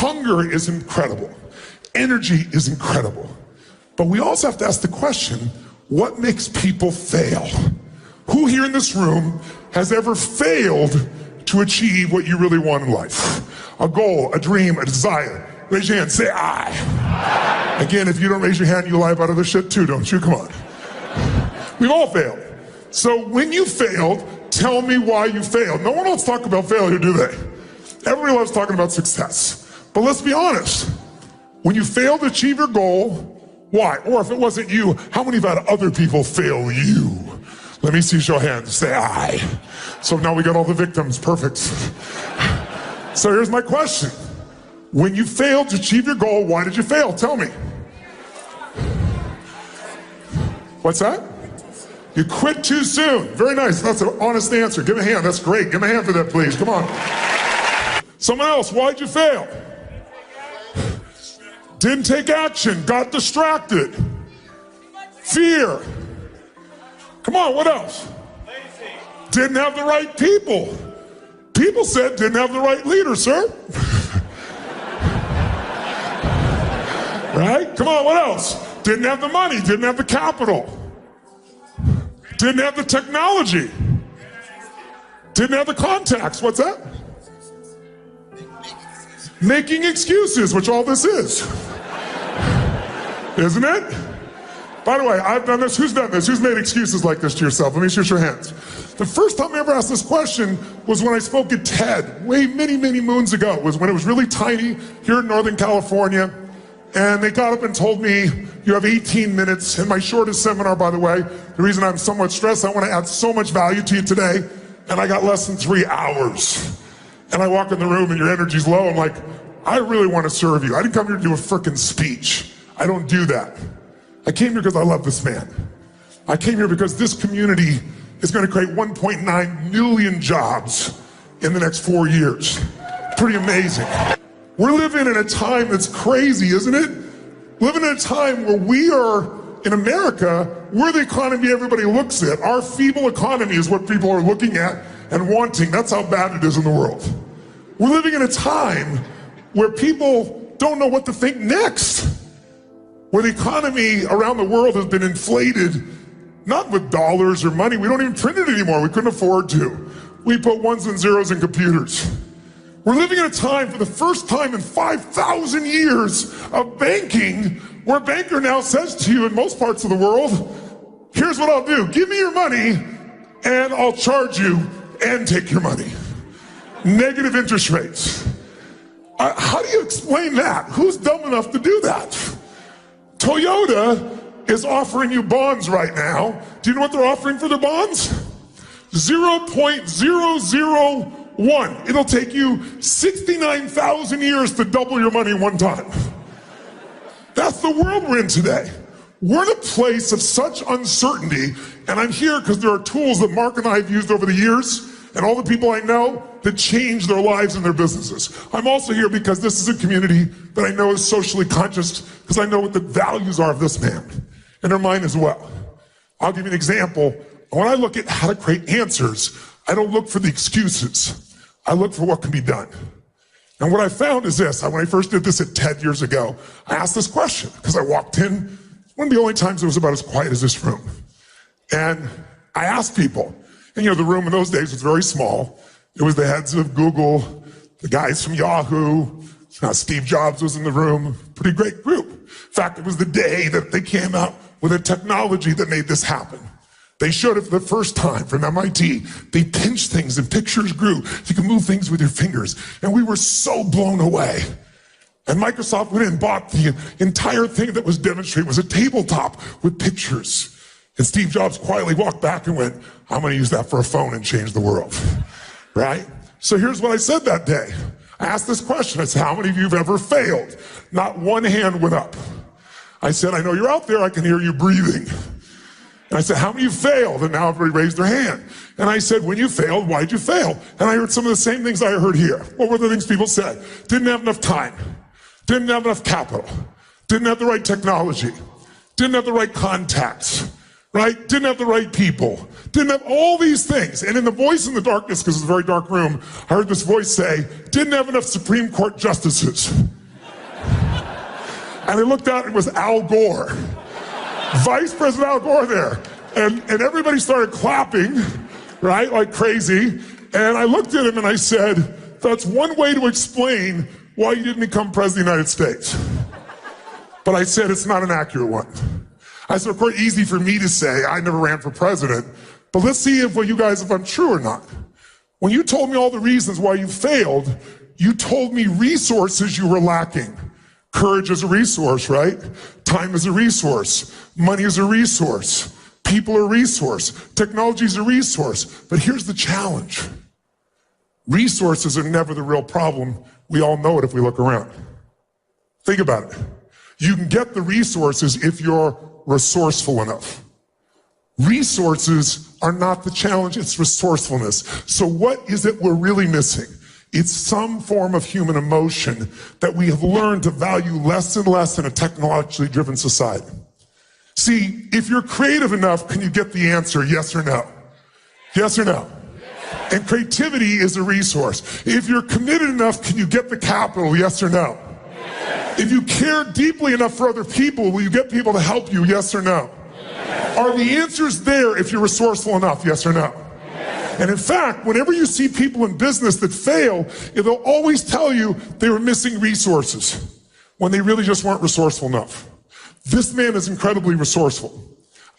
Hunger is incredible. Energy is incredible. But we also have to ask the question, what makes people fail? Who here in this room has ever failed to achieve what you really want in life? A goal, a dream, a desire. Raise your hand, say I. Again, if you don't raise your hand, you lie about other shit too, don't you? Come on. We've all failed. So when you failed, tell me why you failed. No one wants to talk about failure, do they? Everybody loves talking about success. But let's be honest. When you fail to achieve your goal, why? Or if it wasn't you, how many have had other people fail you? Let me see show of hands, say I. So now we got all the victims, perfect. So here's my question. When you failed to achieve your goal, why did you fail? Tell me. What's that? You quit too soon. Very nice, that's an honest answer. Give a hand, that's great. Give a hand for that, please, come on. Someone else, why'd you fail? Didn't take action, got distracted. Fear. Come on, what else? Didn't have the right people. People said didn't have the right leader, sir. Right? Come on, what else? Didn't have the money, didn't have the capital. Didn't have the technology. Didn't have the contacts. What's that? Making excuses, which all this is. Isn't it? By the way, I've done this. Who's done this? Who's made excuses like this to yourself? Let me see your hands. The first time I ever asked this question was when I spoke at TED, many, many moons ago. It was when it was really tiny here in Northern California. And they got up and told me, you have 18 minutes. In my shortest seminar, by the way, the reason I'm somewhat stressed, I want to add so much value to you today, and I got less than 3 hours. And I walk in the room and your energy's low. I'm like, I really want to serve you. I didn't come here to do a frickin' speech. I don't do that. I came here because I love this man. I came here because this community is going to create 1.9 million jobs in the next 4 years. Pretty amazing. We're living in a time that's crazy, isn't it? Living in a time where we are, in America, we're the economy everybody looks at. Our feeble economy is what people are looking at and wanting. That's how bad it is in the world. We're living in a time where people don't know what to think next. Where the economy around the world has been inflated, not with dollars or money. We don't even print it anymore. We couldn't afford to. We put ones and zeros in computers. We're living in a time, for the first time in 5,000 years of banking, where a banker now says to you in most parts of the world, here's what I'll do. Give me your money and I'll charge you and take your money. Negative interest rates. How do you explain that? Who's dumb enough to do that? Toyota is offering you bonds right now. Do you know what they're offering for their bonds? 0.001. It'll take you 69,000 years to double your money one time. That's the world we're in today. We're in a place of such uncertainty, and I'm here because there are tools that Mark and I have used over the years, and all the people I know that change their lives and their businesses. I'm also here because this is a community that I know is socially conscious, because I know what the values are of this man, and they're mine as well. I'll give you an example. When I look at how to create answers, I don't look for the excuses. I look for what can be done. And what I found is this. When I first did this at TED years ago, I asked this question because I walked in. One of the only times it was about as quiet as this room. And I asked people, and the room in those days was very small. It was the heads of Google, the guys from Yahoo, Steve Jobs was in the room, pretty great group. In fact, it was the day that they came out with a technology that made this happen. They showed it for the first time from MIT. They pinched things and pictures grew. You could move things with your fingers. And we were so blown away. And Microsoft went in and bought the entire thing that was demonstrated. It was a tabletop with pictures. And Steve Jobs quietly walked back and went, I'm going to use that for a phone and change the world. Right? So here's what I said that day. I asked this question. I said, how many of you have ever failed? Not one hand went up. I said, I know you're out there. I can hear you breathing. And I said, how many of you failed? And now everybody raised their hand. And I said, when you failed, why'd you fail? And I heard some of the same things I heard here. What were the things people said? Didn't have enough time. Didn't have enough capital. Didn't have the right technology. Didn't have the right contacts. right? Didn't have the right people. Didn't have all these things. And in the voice in the darkness, because it's a very dark room, I heard this voice say, didn't have enough Supreme Court justices. And I looked out, it was Al Gore. Vice President Al Gore there. And everybody started clapping, right, like crazy. And I looked at him and I said, that's one way to explain why you didn't become president of the United States. But I said, it's not an accurate one. I said, of course, easy for me to say, I never ran for president, but let's see if I'm true or not. When you told me all the reasons why you failed, you told me resources you were lacking. Courage is a resource, right? Time is a resource. Money is a resource. People are a resource. Technology is a resource. But here's the challenge. Resources are never the real problem. We all know it if we look around. Think about it. You can get the resources if you're resourceful enough. Resources are not the challenge, it's resourcefulness. So what is it we're really missing? It's some form of human emotion that we have learned to value less and less in a technologically driven society. See, if you're creative enough, can you get the answer, yes or no? Yes or no? Yes. And creativity is a resource. If you're committed enough, can you get the capital, yes or no? Yes. If you care deeply enough for other people, will you get people to help you, yes or no? Yes. Are the answers there if you're resourceful enough, yes or no? And in fact, whenever you see people in business that fail, they'll always tell you they were missing resources when they really just weren't resourceful enough. This man is incredibly resourceful.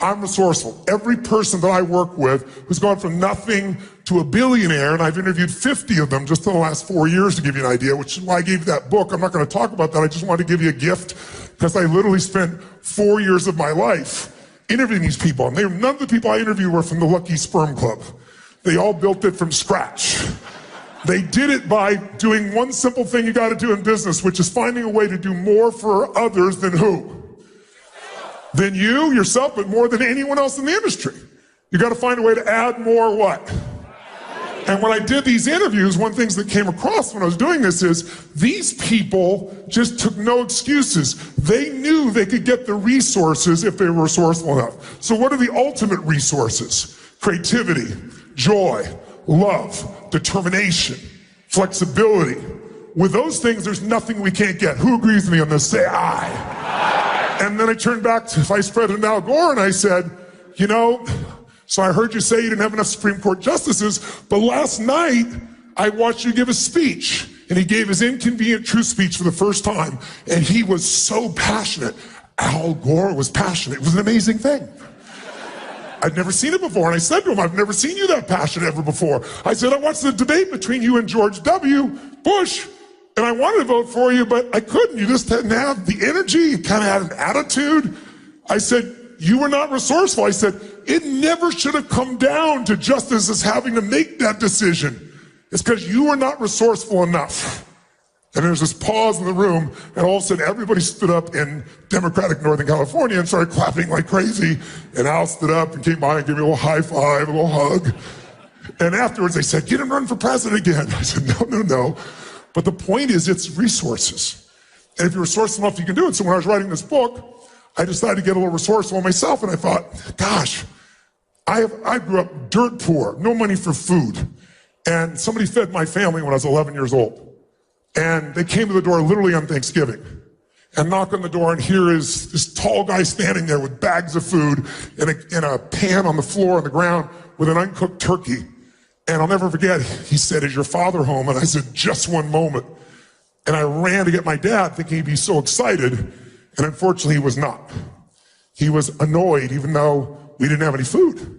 I'm resourceful. Every person that I work with who's gone from nothing to a billionaire, and I've interviewed 50 of them just in the last 4 years to give you an idea, which is why I gave you that book. I'm not going to talk about that. I just wanted to give you a gift because I literally spent 4 years of my life interviewing these people. And none of the people I interviewed were from the Lucky Sperm Club. They all built it from scratch. They did it by doing one simple thing you got to do in business, which is finding a way to do more for others than who? Than you, yourself, but more than anyone else in the industry. You got to find a way to add more what? And when I did these interviews, one of the things that came across when I was doing this is these people just took no excuses. They knew they could get the resources if they were resourceful enough. So what are the ultimate resources? Creativity, joy, love, determination, flexibility. With those things, there's nothing we can't get. Who agrees with me on this? Say aye. And then I turned back to Vice President Al Gore and I said, you know, so I heard you say you didn't have enough Supreme Court justices, but last night I watched you give a speech, and he gave his inconvenient truth speech for the first time, and he was so passionate. Al Gore was passionate. It was an amazing thing. I'd never seen it before, and I said to him, I've never seen you that passionate ever before. I said, I watched the debate between you and George W. Bush, and I wanted to vote for you, but I couldn't. You just didn't have the energy. You kind of had an attitude. I said, you were not resourceful. I said, it never should have come down to justices having to make that decision. It's because you were not resourceful enough. And there was this pause in the room, and all of a sudden everybody stood up in Democratic Northern California and started clapping like crazy. And Al stood up and came by and gave me a little high five, a little hug. And afterwards they said, get him run for president again. I said, no. But the point is, it's resources. And if you're resourceful enough, you can do it. So when I was writing this book, I decided to get a little resourceful myself, and I thought, gosh, I grew up dirt poor, no money for food. And somebody fed my family when I was 11 years old. And they came to the door literally on Thanksgiving and knock on the door, and here is this tall guy standing there with bags of food in a pan on the floor on the ground with an uncooked turkey. And I'll never forget, he said, is your father home? And I said, just one moment. And I ran to get my dad thinking he'd be so excited. And unfortunately, he was not. He was annoyed even though we didn't have any food.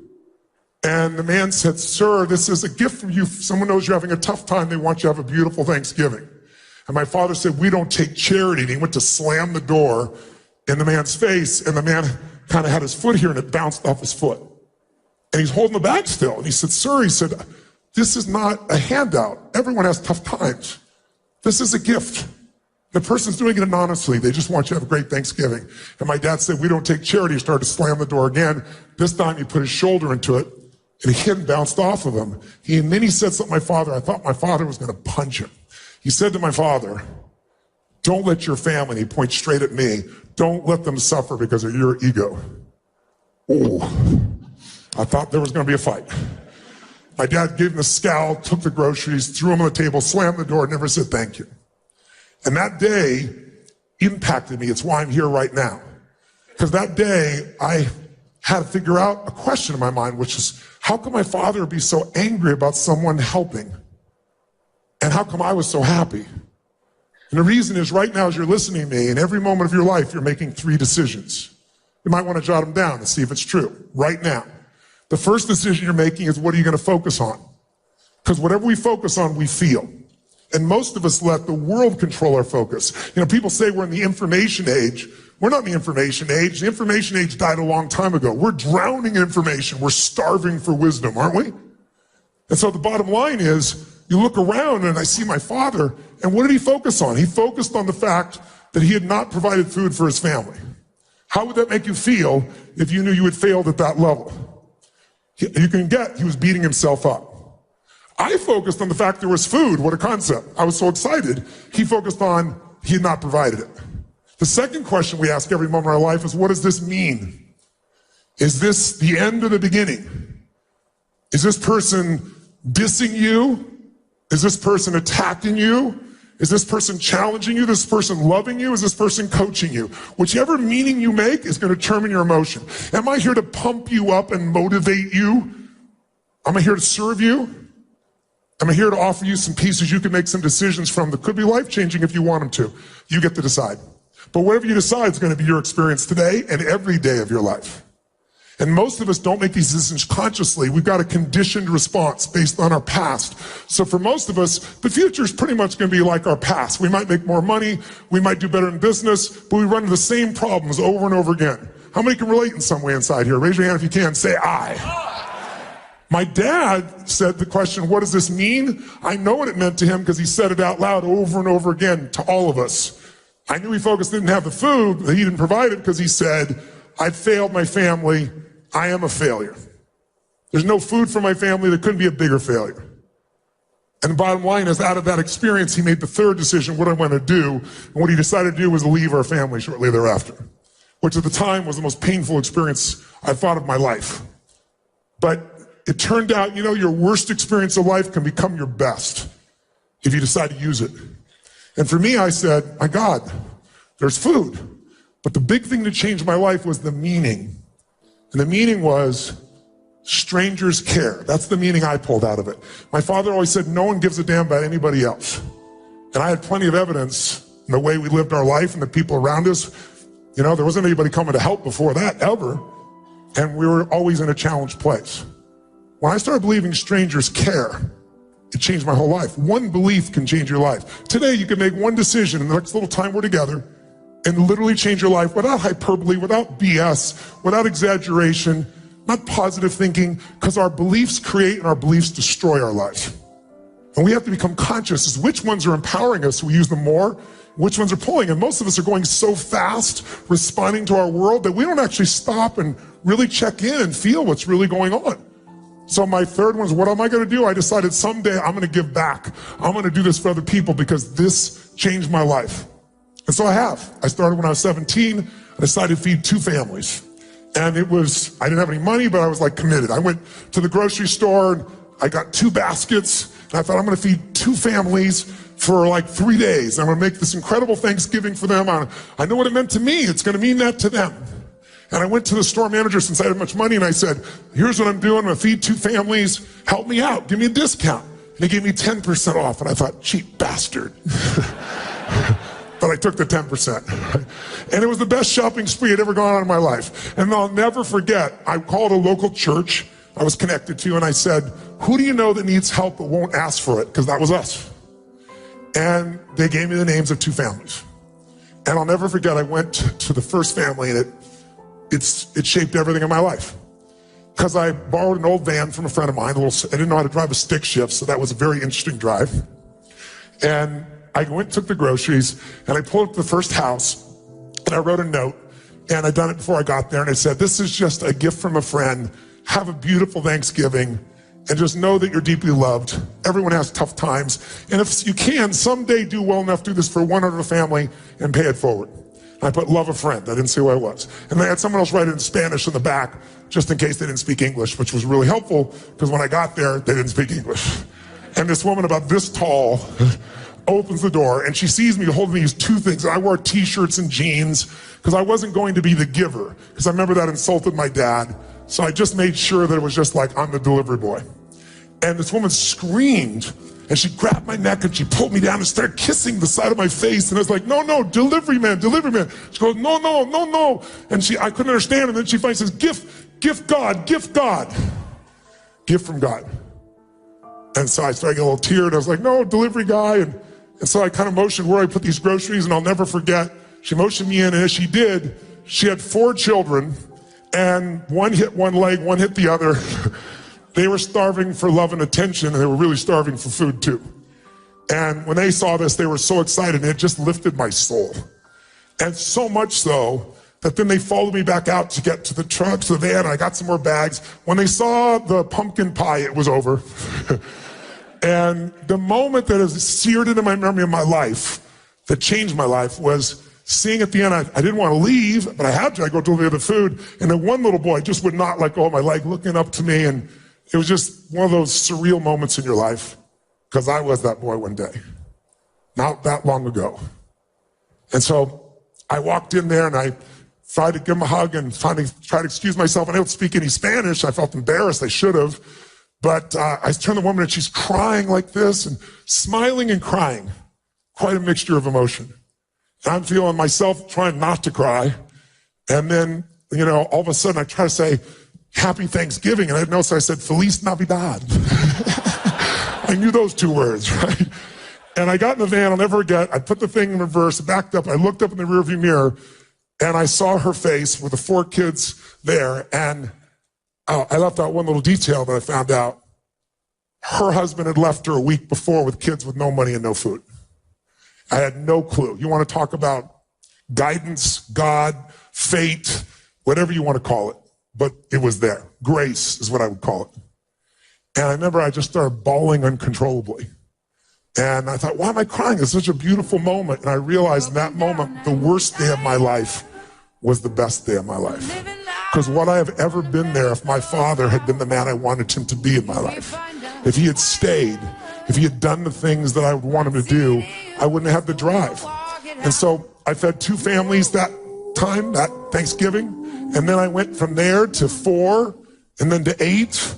And the man said, sir, this is a gift from you. If someone knows you're having a tough time, they want you to have a beautiful Thanksgiving. And my father said, we don't take charity. And he went to slam the door in the man's face, and the man kind of had his foot here and it bounced off his foot. And he's holding the bag still. And he said, sir, he said, this is not a handout. Everyone has tough times. This is a gift. The person's doing it anonymously. They just want you to have a great Thanksgiving. And my dad said, we don't take charity. He started to slam the door again. This time he put his shoulder into it, and it hit and bounced off of him. And then he said something to my father. I thought my father was going to punch him. He said to my father, don't let your family, and he points straight at me, don't let them suffer because of your ego. Oh, I thought there was going to be a fight. My dad gave him a scowl, took the groceries, threw them on the table, slammed the door, never said thank you. And that day impacted me. It's why I'm here right now. Because that day, I had to figure out a question in my mind, which is, how can my father be so angry about someone helping? And how come I was so happy? And the reason is, right now as you're listening to me, in every moment of your life, you're making 3 decisions. You might want to jot them down and see if it's true, right now. The first decision you're making is, what are you going to focus on? Because whatever we focus on, we feel. And most of us let the world control our focus. You know, people say we're in the information age. We're not in the information age. The information age died a long time ago. We're drowning in information. We're starving for wisdom, aren't we? And so the bottom line is, you look around and I see my father, and what did he focus on? He focused on the fact that he had not provided food for his family. How would that make you feel if you knew you had failed at that level? You can get, he was beating himself up. I focused on the fact there was food. What a concept. I was so excited. He focused on he had not provided it. The second question we ask every moment of our life is, what does this mean? Is this the end or the beginning? Is this person dissing you? Is this person attacking you? Is this person challenging you? Is this person loving you? Is this person coaching you? Whichever meaning you make is going to determine your emotion. Am I here to pump you up and motivate you? Am I here to serve you? Am I here to offer you some pieces you can make some decisions from that could be life-changing if you want them to? You get to decide. But whatever you decide is going to be your experience today and every day of your life. And most of us don't make these decisions consciously. We've got a conditioned response based on our past. So for most of us, the future is pretty much going to be like our past. We might make more money, we might do better in business, but we run into the same problems over and over again. How many can relate in some way inside here? Raise your hand if you can. Say I. My dad said the question, what does this mean? I know what it meant to him because he said it out loud over and over again to all of us. I knew he focused didn't have the food, that he didn't provide it because he said, I failed my family. I am a failure. There's no food for my family. There couldn't be a bigger failure. And the bottom line is, out of that experience, he made the third decision, what I want to do. And what he decided to do was leave our family shortly thereafter, which at the time was the most painful experience I thought of my life. But it turned out, you know, your worst experience of life can become your best if you decide to use it. And for me, I said, my God, there's food. But the big thing that changed my life was the meaning. And the meaning was strangers care. That's the meaning I pulled out of it. My father always said, no one gives a damn about anybody else. And I had plenty of evidence in the way we lived our life and the people around us. You know, there wasn't anybody coming to help before that, ever. And we were always in a challenged place. When I started believing strangers care, it changed my whole life. One belief can change your life. Today, you can make one decision in the next little time we're together and literally change your life without hyperbole, without BS, without exaggeration, not positive thinking, because our beliefs create and our beliefs destroy our life. And we have to become conscious as which ones are empowering us, so we use them more, which ones are pulling. And most of us are going so fast, responding to our world, that we don't actually stop and really check in and feel what's really going on. So my third one is, what am I going to do? I decided someday I'm going to give back. I'm going to do this for other people because this changed my life. And so I have. I started when I was 17. I decided to feed 2 families. And it was, I didn't have any money, but I was like committed. I went to the grocery store and I got 2 baskets. And I thought, I'm going to feed 2 families for like 3 days. I'm going to make this incredible Thanksgiving for them. I know what it meant to me. It's going to mean that to them. And I went to the store manager since I had much money and I said, here's what I'm doing. I'm going to feed 2 families. Help me out. Give me a discount. And he gave me 10% off. And I thought, cheap bastard. But I took the 10%. And it was the best shopping spree I'd ever gone on in my life. And I'll never forget, I called a local church I was connected to and I said, who do you know that needs help but won't ask for it? Because that was us. And they gave me the names of 2 families. And I'll never forget, I went to the first family and it shaped everything in my life. Because I borrowed an old van from a friend of mine. I didn't know how to drive a stick shift, so that was a very interesting drive. And I went and took the groceries, and I pulled up to the first house, and I wrote a note, and I'd done it before I got there, and I said, this is just a gift from a friend. Have a beautiful Thanksgiving, and just know that you're deeply loved. Everyone has tough times, and if you can, someday do well enough to do this for one other family and pay it forward. I put love a friend. I didn't say who I was. And they had someone else write it in Spanish in the back, just in case they didn't speak English, which was really helpful, because when I got there, they didn't speak English. And this woman about this tall opens the door, and she sees me holding these two things. I wore t-shirts and jeans, because I wasn't going to be the giver, because I remember that insulted my dad. So I just made sure that it was just like, I'm the delivery boy. And this woman screamed, and she grabbed my neck and she pulled me down and started kissing the side of my face. And I was like, no, no, delivery man, delivery man. She goes, no, no, no, no. And I couldn't understand. And then she finally says, gift God, gift God. Gift from God. And so I started getting a little teared. I was like, no, delivery guy. And so I kind of motioned where I put these groceries, and I'll never forget. She motioned me in, and as she did, she had 4 children, and one hit one leg, one hit the other. They were starving for love and attention, and they were really starving for food too. And when they saw this, they were so excited, and it just lifted my soul. And so much so that then they followed me back out to get to the truck, to the van, and I got some more bags. When they saw the pumpkin pie, it was over. And the moment that is seared into my memory of my life, that changed my life, was seeing at the end, I didn't want to leave, but I had to. I go deliver the food, and then one little boy just would not let go of my leg, looking up to me, and it was just one of those surreal moments in your life, because I was that boy one day, not that long ago. And so I walked in there, and I tried to give him a hug and finally tried to excuse myself. I don't speak any Spanish. I felt embarrassed. I should have. But I turned to the woman, and she's crying like this, and smiling and crying, quite a mixture of emotion. And I'm feeling myself trying not to cry. And then, all of a sudden I try to say, Happy Thanksgiving. And I noticed I said, Feliz Navidad. I knew those 2 words, right? And I got in the van, I'll never forget. I put the thing in reverse, backed up. I looked up in the rearview mirror, and I saw her face with the 4 kids there. And I left out one little detail that I found out. Her husband had left her a week before with kids with no money and no food. I had no clue. You want to talk about guidance, God, fate, whatever you want to call it. But it was there. Grace is what I would call it. And I remember I just started bawling uncontrollably. And I thought, why am I crying? It's such a beautiful moment. And I realized in that moment, the worst day of my life was the best day of my life. Because would I have ever been there if my father had been the man I wanted him to be in my life? If he had stayed, if he had done the things that I would want him to do, I wouldn't have the drive. And so I fed 2 families that time, that Thanksgiving. And then I went from there to 4, and then to 8.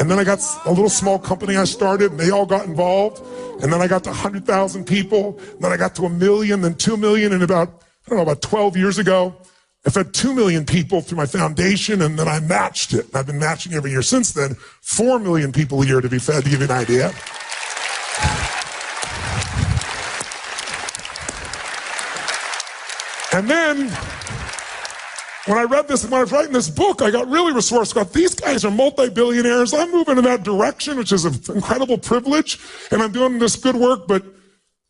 And then I got a little small company I started, and they all got involved. And then I got to 100,000 people. And then I got to 1 million, then 2 million. And about 12 years ago, I fed 2 million people through my foundation, and then I matched it. And I've been matching every year since then. 4 million people a year to be fed, to give you an idea. And then, when I read this, when I was writing this book, I got really resourceful. These guys are multi-billionaires. I'm moving in that direction, which is an incredible privilege, and I'm doing this good work, but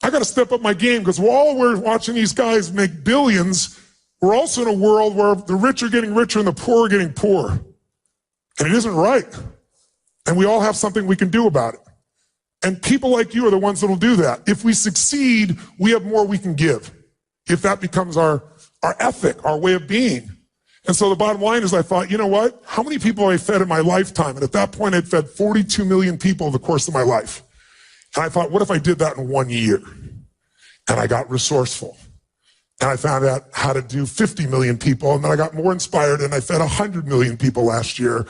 I got to step up my game, because while we're watching these guys make billions, we're also in a world where the rich are getting richer and the poor are getting poorer. And it isn't right. And we all have something we can do about it. And people like you are the ones that will do that. If we succeed, we have more we can give. If that becomes our ethic, our way of being. And so the bottom line is, I thought, you know what? How many people have I fed in my lifetime? And at that point, I'd fed 42 million people over the course of my life. And I thought, what if I did that in 1 year? And I got resourceful. And I found out how to do 50 million people. And then I got more inspired, and I fed 100 million people last year.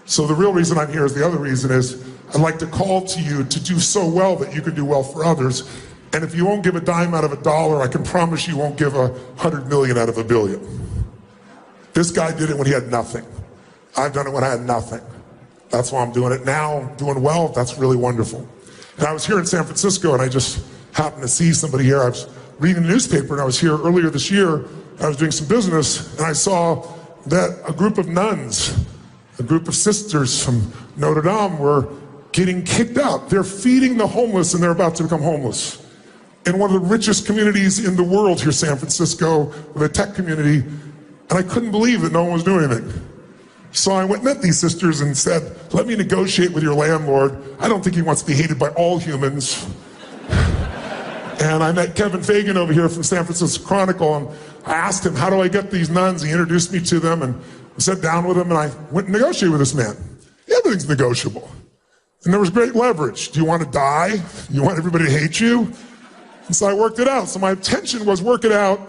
So the real reason I'm here is the other reason is I'd like to call to you to do so well that you can do well for others. And if you won't give a dime out of a dollar, I can promise you won't give 100 million out of 1 billion. This guy did it when he had nothing. I've done it when I had nothing. That's why I'm doing it now, doing well. That's really wonderful. And I was here in San Francisco, and I just happened to see somebody here. I was reading the newspaper, and I was here earlier this year. I was doing some business, and I saw that a group of nuns, a group of sisters from Notre Dame, were getting kicked out. They're feeding the homeless, and they're about to become homeless. In one of the richest communities in the world here, San Francisco, with a tech community, and I couldn't believe that no one was doing anything. So I went and met these sisters and said, let me negotiate with your landlord. I don't think he wants to be hated by all humans. And I met Kevin Fagan over here from San Francisco Chronicle, and I asked him, how do I get these nuns? He introduced me to them, and I sat down with him, and I went and negotiated with this man. Everything's negotiable. And there was great leverage. Do you want to die? You want everybody to hate you? And so I worked it out. So my intention was work it out,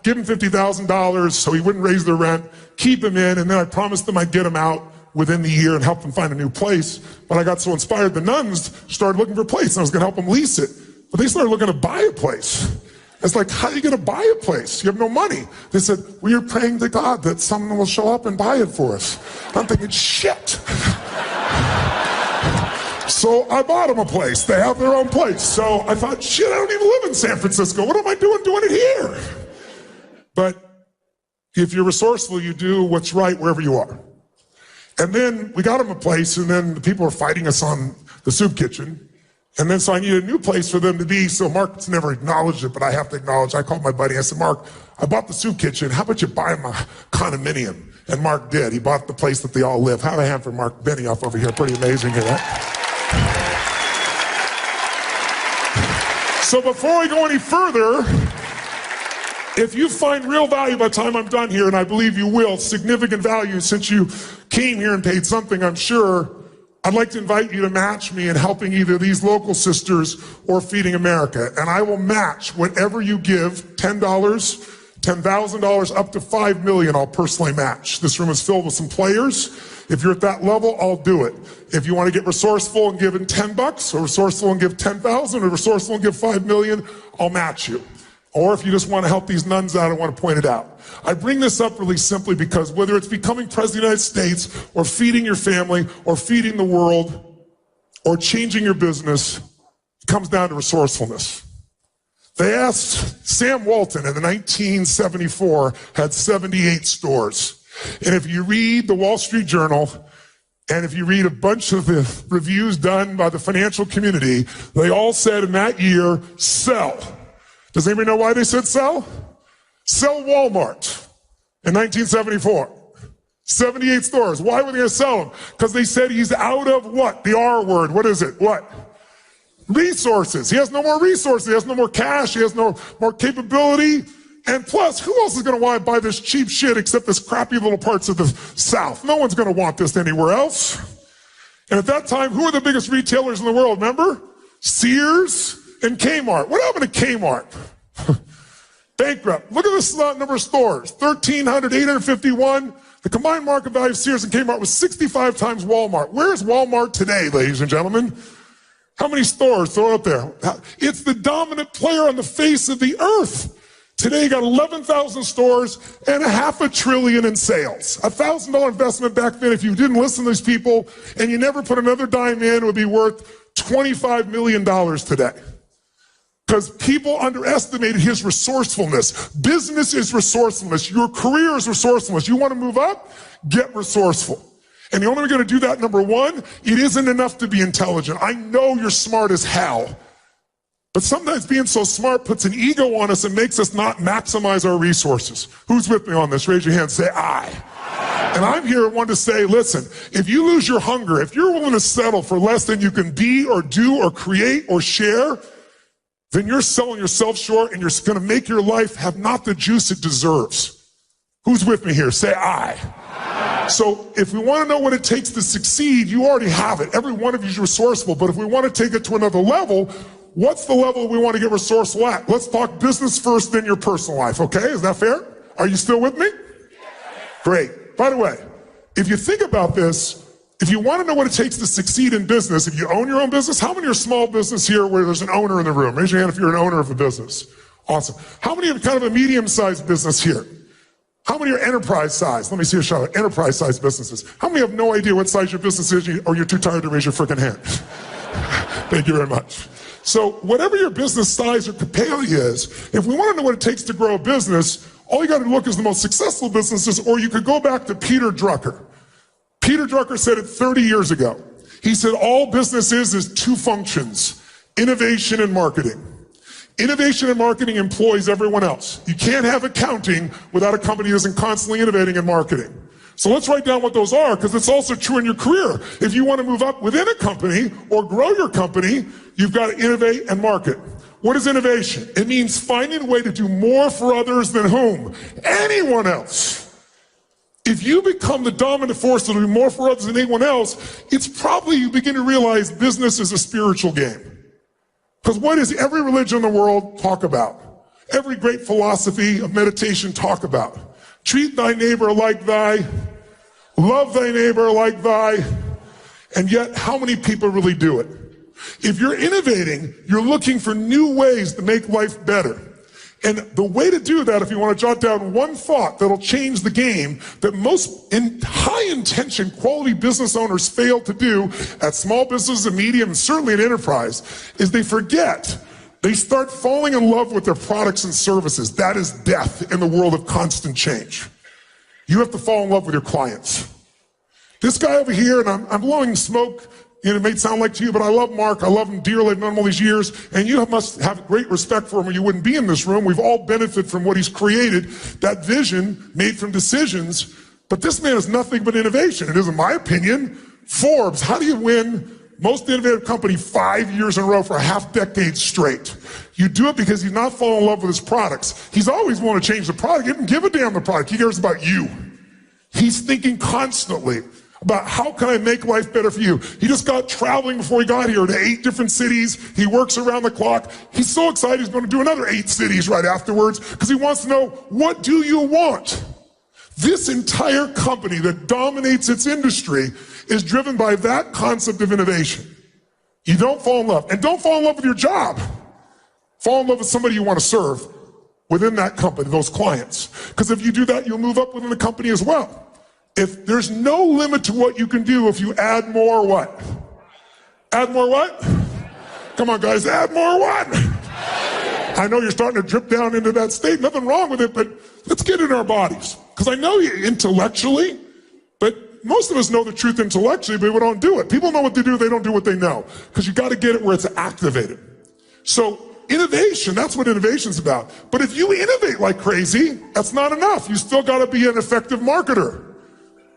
give him $50,000 so he wouldn't raise their rent, keep him in, and then I promised them I'd get him out within the year and help them find a new place. But I got so inspired, the nuns started looking for a place, and I was going to help them lease it. But they started looking to buy a place. It's like, how are you going to buy a place? You have no money. They said, we are praying to God that someone will show up and buy it for us. I'm thinking, shit. So I bought them a place. They have their own place. So I thought, shit, I don't even live in San Francisco. What am I doing it here? But if you're resourceful, you do what's right wherever you are. And then we got them a place, and then the people were fighting us on the soup kitchen. And then so I needed a new place for them to be, so Mark's never acknowledged it, but I have to acknowledge. I called my buddy, I said, Mark, I bought the soup kitchen. How about you buy him a condominium? And Mark did. He bought the place that they all live. Have a hand for Mark Benioff over here. Pretty amazing, you know? So before we go any further, if you find real value by the time I'm done here, and I believe you will, significant value since you came here and paid something, I'm sure, I'd like to invite you to match me in helping either these local sisters or Feeding America. And I will match whatever you give, $10, $10,000, up to $5 million, I'll personally match. This room is filled with some players. If you're at that level, I'll do it. If you want to get resourceful and give in $10, or resourceful and give 10,000, or resourceful and give 5 million, I'll match you. Or if you just want to help these nuns out, I want to point it out. I bring this up really simply because whether it's becoming president of the United States, or feeding your family, or feeding the world, or changing your business, it comes down to resourcefulness. They asked Sam Walton in 1974, had 78 stores. And if you read the Wall Street Journal, and if you read a bunch of the reviews done by the financial community, they all said in that year, sell. Does anybody know why they said sell? Sell Walmart in 1974. 78 stores. Why were they going to sell them? Because they said he's out of what? The R word. What is it? What? Resources. He has no more resources. He has no more cash. He has no more capability. And plus, who else is going to want to buy this cheap shit except this crappy little parts of the South? No one's going to want this anywhere else. And at that time, who were the biggest retailers in the world? Remember? Sears and Kmart. What happened to Kmart? Bankrupt. Look at this number of stores. 1,300, 851. The combined market value of Sears and Kmart was 65 times Walmart. Where's Walmart today, ladies and gentlemen? How many stores? Throw it up there. It's the dominant player on the face of the earth. Today, you got 11,000 stores and $500 billion in sales. $1,000 investment back then, if you didn't listen to these people and you never put another dime in, it would be worth $25 million today. Because people underestimated his resourcefulness. Business is resourcefulness. Your career is resourcefulness. You want to move up? Get resourceful. And the only way you're going to do that, number one, it isn't enough to be intelligent. I know you're smart as hell. But sometimes being so smart puts an ego on us and makes us not maximize our resources. Who's with me on this? Raise your hand, say I. And I'm here one to say, listen, if you lose your hunger, if you're willing to settle for less than you can be or do or create or share, then you're selling yourself short and you're going to make your life have not the juice it deserves. Who's with me here? Say I. So if we want to know what it takes to succeed, you already have it. Every one of you is resourceful. But if we want to take it to another level, what's the level we want to get resourceful at? Let's talk business first, then your personal life, okay? Is that fair? Are you still with me? Great. By the way, if you think about this, if you want to know what it takes to succeed in business, if you own your own business, how many are small business here where there's an owner in the room? Raise your hand if you're an owner of a business. Awesome. How many are kind of a medium-sized business here? How many are enterprise size? Let me see a shout out. Enterprise size businesses. How many have no idea what size your business is or you're too tired to raise your freaking hand? Thank you very much. So whatever your business size or capacity is, if we want to know what it takes to grow a business, all you got to look is the most successful businesses, or you could go back to Peter Drucker. Peter Drucker said it 30 years ago. He said all business is two functions, innovation and marketing. Innovation and marketing employs everyone else. You can't have accounting without a company that isn't constantly innovating and marketing. So let's write down what those are, because it's also true in your career. If you want to move up within a company or grow your company, you've got to innovate and market. What is innovation? It means finding a way to do more for others than whom? Anyone else. If you become the dominant force to do more for others than anyone else, it's probably you begin to realize business is a spiritual game. Because what does every religion in the world talk about? Every great philosophy of meditation talk about? Treat thy neighbor like thy, love thy neighbor like thy, and yet how many people really do it? If you're innovating, you're looking for new ways to make life better. And the way to do that, if you want to jot down one thought that'll change the game that most high-intention quality business owners fail to do at small businesses and medium and certainly at enterprise, is they forget. They start falling in love with their products and services. That is death in the world of constant change. You have to fall in love with your clients. This guy over here, and I'm blowing smoke, it may sound like to you, but I love Mark. I love him dearly. I've known him all these years. And you must have great respect for him or you wouldn't be in this room. We've all benefited from what he's created, that vision made from decisions. But this man is nothing but innovation. It is, in my opinion, Forbes. How do you win most innovative company 5 years in a row for a half decade straight? You do it because he's not falling in love with his products. He's always wanted to change the product. He doesn't give a damn the product. He cares about you. He's thinking constantly about how can I make life better for you. He just got traveling before he got here to 8 different cities. He works around the clock. He's so excited he's going to do another 8 cities right afterwards because he wants to know, what do you want? This entire company that dominates its industry is driven by that concept of innovation. You don't fall in love. And don't fall in love with your job. Fall in love with somebody you want to serve within that company, those clients. Because if you do that, you'll move up within the company as well. If there's no limit to what you can do if you add more what? Add more what? Come on, guys, add more what? I know you're starting to drip down into that state. Nothing wrong with it, but let's get in our bodies. Because I know you intellectually, but most of us know the truth intellectually, but we don't do it. People know what they do, they don't do what they know. Because you got to get it where it's activated. So innovation, that's what innovation's about. But if you innovate like crazy, that's not enough. You still got to be an effective marketer.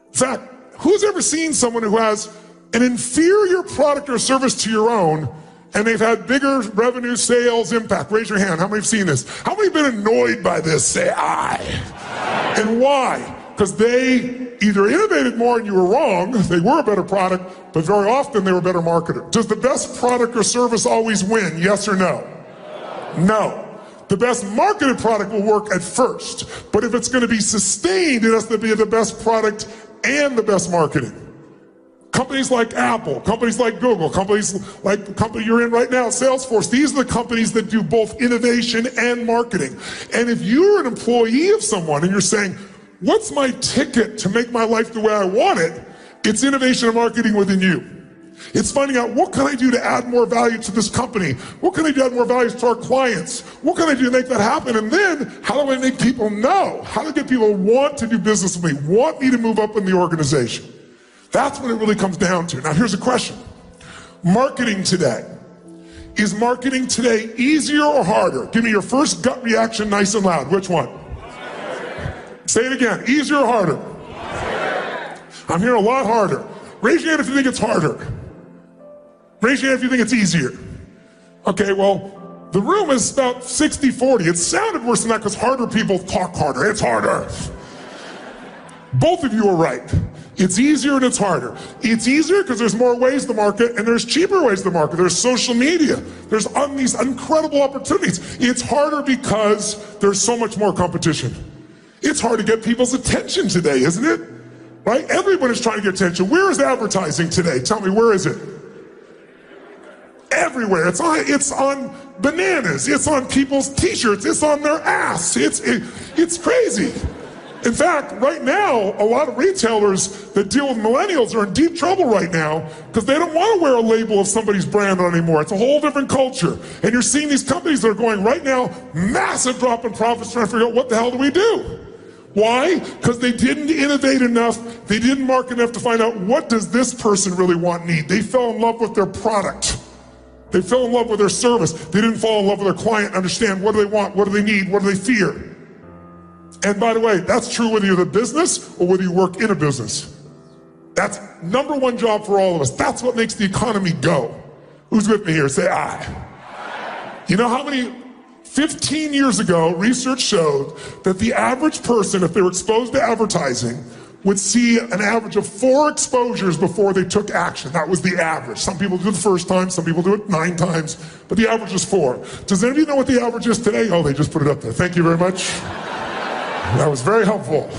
In fact, who's ever seen someone who has an inferior product or service to your own and they've had bigger revenue, sales, impact? Raise your hand. How many have seen this? How many have been annoyed by this? Say I. And why? Because they either innovated more and you were wrong, they were a better product, but very often they were a better marketer. Does the best product or service always win? Yes or no? No. The best marketed product will work at first, but if it's going to be sustained, it has to be the best product and the best marketing. Companies like Apple, companies like Google, companies like the company you're in right now, Salesforce, these are the companies that do both innovation and marketing. And if you're an employee of someone and you're saying, what's my ticket to make my life the way I want it? It's innovation and marketing within you. It's finding out, what can I do to add more value to this company? What can I do to add more value to our clients? What can I do to make that happen? And then, how do I make people know? How do I get people to want to do business with me, want me to move up in the organization? That's what it really comes down to. Now, here's a question. Marketing today. Is marketing today easier or harder? Give me your first gut reaction nice and loud. Which one? Say it again. Easier or harder? I'm hearing a lot harder. Raise your hand if you think it's harder. Raise your hand if you think it's easier. Okay, well, the room is about 60-40. It sounded worse than that because harder people talk harder. It's harder. Both of you are right. It's easier and it's harder. It's easier because there's more ways to market and there's cheaper ways to market. There's social media. There's these incredible opportunities. It's harder because there's so much more competition. It's hard to get people's attention today, isn't it? Right? Everyone is trying to get attention. Where is advertising today? Tell me, where is it? Everywhere. It's on bananas. It's on people's t-shirts. It's on their ass. It's crazy. In fact, right now, a lot of retailers that deal with millennials are in deep trouble right now because they don't want to wear a label of somebody's brand on anymore. It's a whole different culture. And you're seeing these companies that are going right now, massive drop in profits, trying to figure out what the hell do we do? Why? Because they didn't innovate enough. They didn't market enough to find out, what does this person really want, need? They fell in love with their product. They fell in love with their service. They didn't fall in love with their client and understand, what do they want? What do they need? What do they fear? And by the way, that's true whether you're the business or whether you work in a business. That's number one job for all of us. That's what makes the economy go. Who's with me here? Say aye. You know how many, 15 years ago, research showed that the average person, if they were exposed to advertising, would see an average of 4 exposures before they took action. That was the average. Some people do it the first time, some people do it 9 times, but the average is 4. Does anybody know what the average is today? Oh, they just put it up there. Thank you very much. That was very helpful.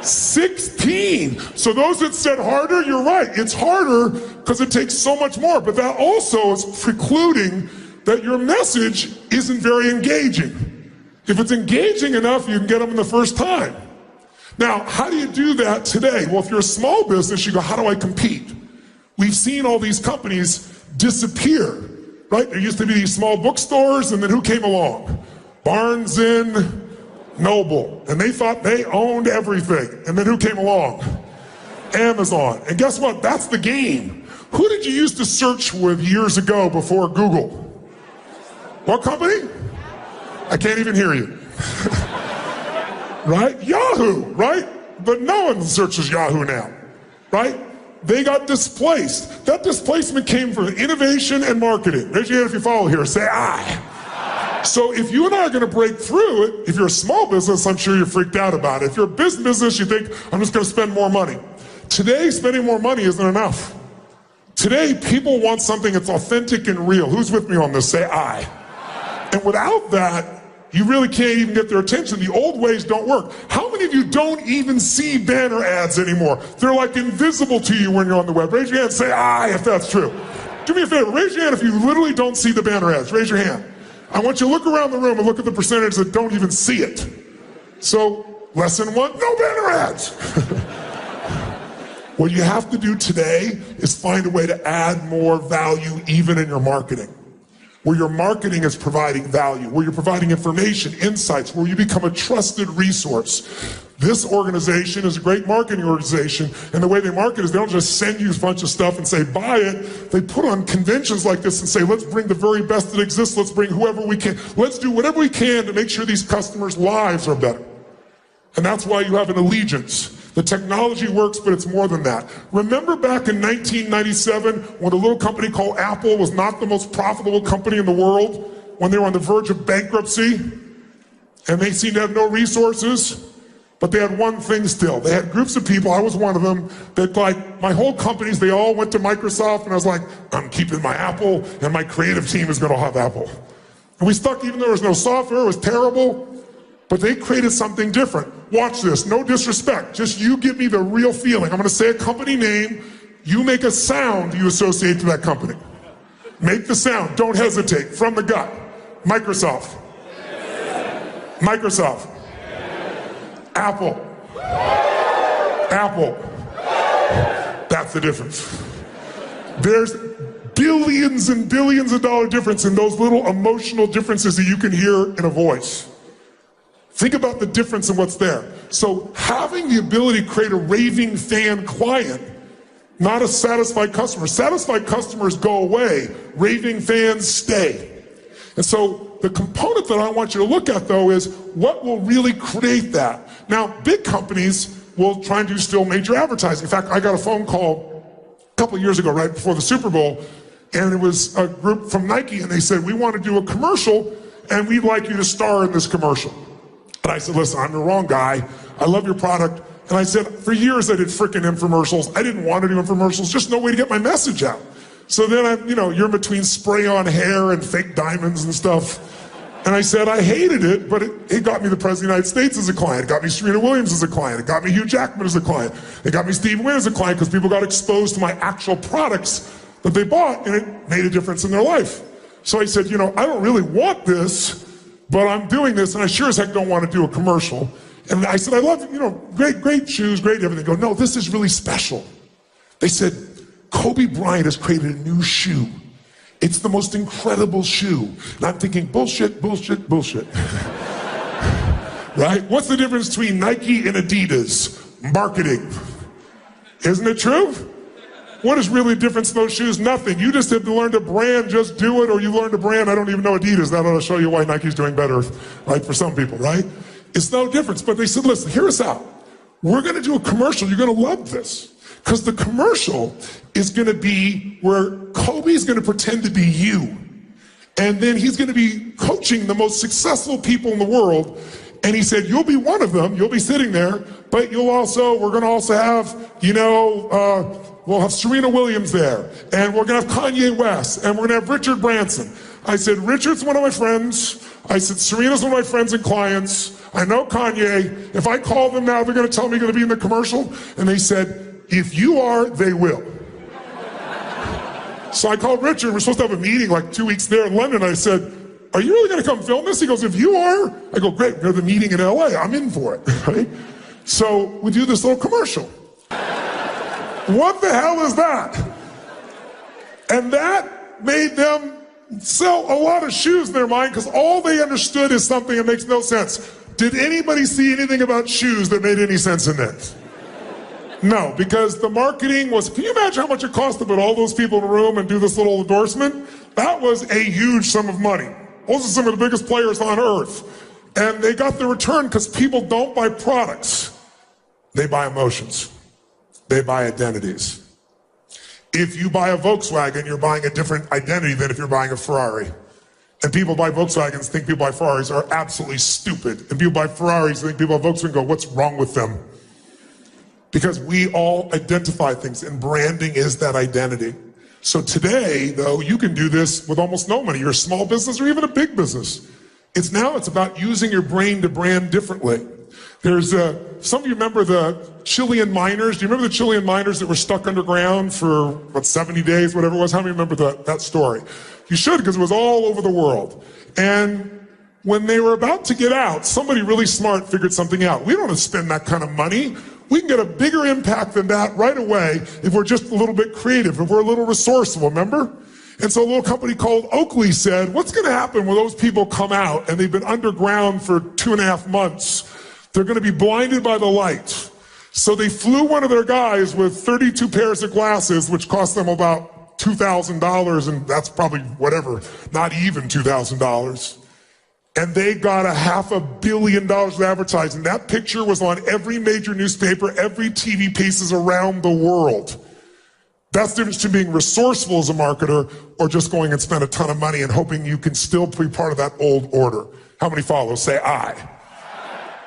16. So those that said harder, you're right. It's harder because it takes so much more, but that also is precluding that your message isn't very engaging. If it's engaging enough, you can get them in the first time. Now, how do you do that today? Well, if you're a small business, you go, how do I compete? We've seen all these companies disappear, right? There used to be these small bookstores, and then who came along? Barnes and Noble. And they thought they owned everything. And then who came along? Amazon. And guess what? That's the game. Who did you used to search with years ago before Google? What company? I can't even hear you. Right? Yahoo, right? But no one searches Yahoo now, right? They got displaced. That displacement came from innovation and marketing. Raise your hand if you follow here. Say aye. So if you and I are going to break through it, if you're a small business, I'm sure you're freaked out about it. If you're a business, you think, I'm just going to spend more money. Today, spending more money isn't enough. Today, people want something that's authentic and real. Who's with me on this? Say aye. And without that, you really can't even get their attention. The old ways don't work. How many of you don't even see banner ads anymore? They're like invisible to you when you're on the web. Raise your hand and say aye if that's true. Do me a favor, raise your hand if you literally don't see the banner ads. Raise your hand. I want you to look around the room and look at the percentage that don't even see it. So, lesson 1, no banner ads. What you have to do today is find a way to add more value even in your marketing. Where your marketing is providing value, where you're providing information, insights, where you become a trusted resource. This organization is a great marketing organization, and the way they market is they don't just send you a bunch of stuff and say, buy it. They put on conventions like this and say, let's bring the very best that exists, let's bring whoever we can. Let's do whatever we can to make sure these customers' lives are better. And that's why you have an allegiance. The technology works, but it's more than that. Remember back in 1997 when a little company called Apple was not the most profitable company in the world, when they were on the verge of bankruptcy, and they seemed to have no resources, but they had one thing still. They had groups of people, I was one of them, that like my whole companies, they all went to Microsoft, and I was like, I'm keeping my Apple, and my creative team is gonna have Apple. And we stuck, even though there was no software, it was terrible. But they created something different. Watch this, no disrespect, just you give me the real feeling. I'm gonna say a company name, you make a sound you associate to that company. Make the sound, don't hesitate, from the gut. Microsoft. Microsoft. Apple. Apple. That's the difference. There's billions and billions of dollar difference in those little emotional differences that you can hear in a voice. Think about the difference in what's there. So having the ability to create a raving fan client, not a satisfied customer. Satisfied customers go away, raving fans stay. And so the component that I want you to look at though is what will really create that. Now, big companies will try and do still major advertising. In fact, I got a phone call a couple of years ago, right before the Super Bowl, and it was a group from Nike, and they said, we want to do a commercial, and we'd like you to star in this commercial. And I said, listen, I'm the wrong guy. I love your product. And I said, for years I did frickin' infomercials. I didn't want to do infomercials, just no way to get my message out. So then you're in between spray on hair and fake diamonds and stuff. And I said, I hated it, but it got me the President of the United States as a client. It got me Serena Williams as a client. It got me Hugh Jackman as a client. It got me Steve Wynn as a client because people got exposed to my actual products that they bought, and it made a difference in their life. So I said, I don't really want this, but I'm doing this, and I sure as heck don't want to do a commercial. And I said, I love, great shoes, great everything. They go, no, this is really special. They said, Kobe Bryant has created a new shoe. It's the most incredible shoe. And I'm thinking, bullshit, bullshit, bullshit. Right? What's the difference between Nike and Adidas? Marketing. Isn't it true? What is really the difference in those shoes? Nothing. You just have to learn to brand, just do it, or you learn to brand, I don't even know Adidas. That ought to show you why Nike's doing better, right, for some people, right? It's no difference. But they said, listen, hear us out. We're going to do a commercial. You're going to love this. Because the commercial is going to be where Kobe's going to pretend to be you. And then he's going to be coaching the most successful people in the world. And he said, you'll be one of them, you'll be sitting there, but we're going to also have, we'll have Serena Williams there, and we're going to have Kanye West, and we're going to have Richard Branson. I said, Richard's one of my friends. I said, Serena's one of my friends and clients. I know Kanye. If I call them now, they're going to tell me you're going to be in the commercial. And they said, if you are, they will. So I called Richard. We're supposed to have a meeting like 2 weeks there in London. I said, are you really going to come film this? He goes, if you are. I go, great, we have the meeting in LA. I'm in for it, right? So we do this little commercial. What the hell is that? And that made them sell a lot of shoes in their mind because all they understood is something that makes no sense. Did anybody see anything about shoes that made any sense in this? No, because the marketing was, can you imagine how much it cost to put all those people in a room and do this little endorsement? That was a huge sum of money. Those are some of the biggest players on earth. And they got the return because people don't buy products. They buy emotions. They buy identities. If you buy a Volkswagen, you're buying a different identity than if you're buying a Ferrari. And people buy Volkswagens think people buy Ferraris are absolutely stupid. And people buy Ferraris think people buy Volkswagen go, what's wrong with them? Because we all identify things, and branding is that identity. So today, though, you can do this with almost no money. You're a small business or even a big business. It's about using your brain to brand differently. There's some of you remember the Chilean miners. Do you remember the Chilean miners that were stuck underground for 70 days, whatever it was? How many remember that story? You should, because it was all over the world. And when they were about to get out, somebody really smart figured something out. We don't want to spend that kind of money. We can get a bigger impact than that right away if we're just a little bit creative, if we're a little resourceful, remember? And so a little company called Oakley said, what's going to happen when those people come out and they've been underground for 2.5 months? They're going to be blinded by the light. So they flew one of their guys with 32 pairs of glasses, which cost them about $2,000, and that's probably whatever, not even $2,000. And they got $500 million of advertising. That picture was on every major newspaper, every TV pieces around the world. That's the difference between being resourceful as a marketer or just going and spend a ton of money and hoping you can still be part of that old order. How many follow? Say aye.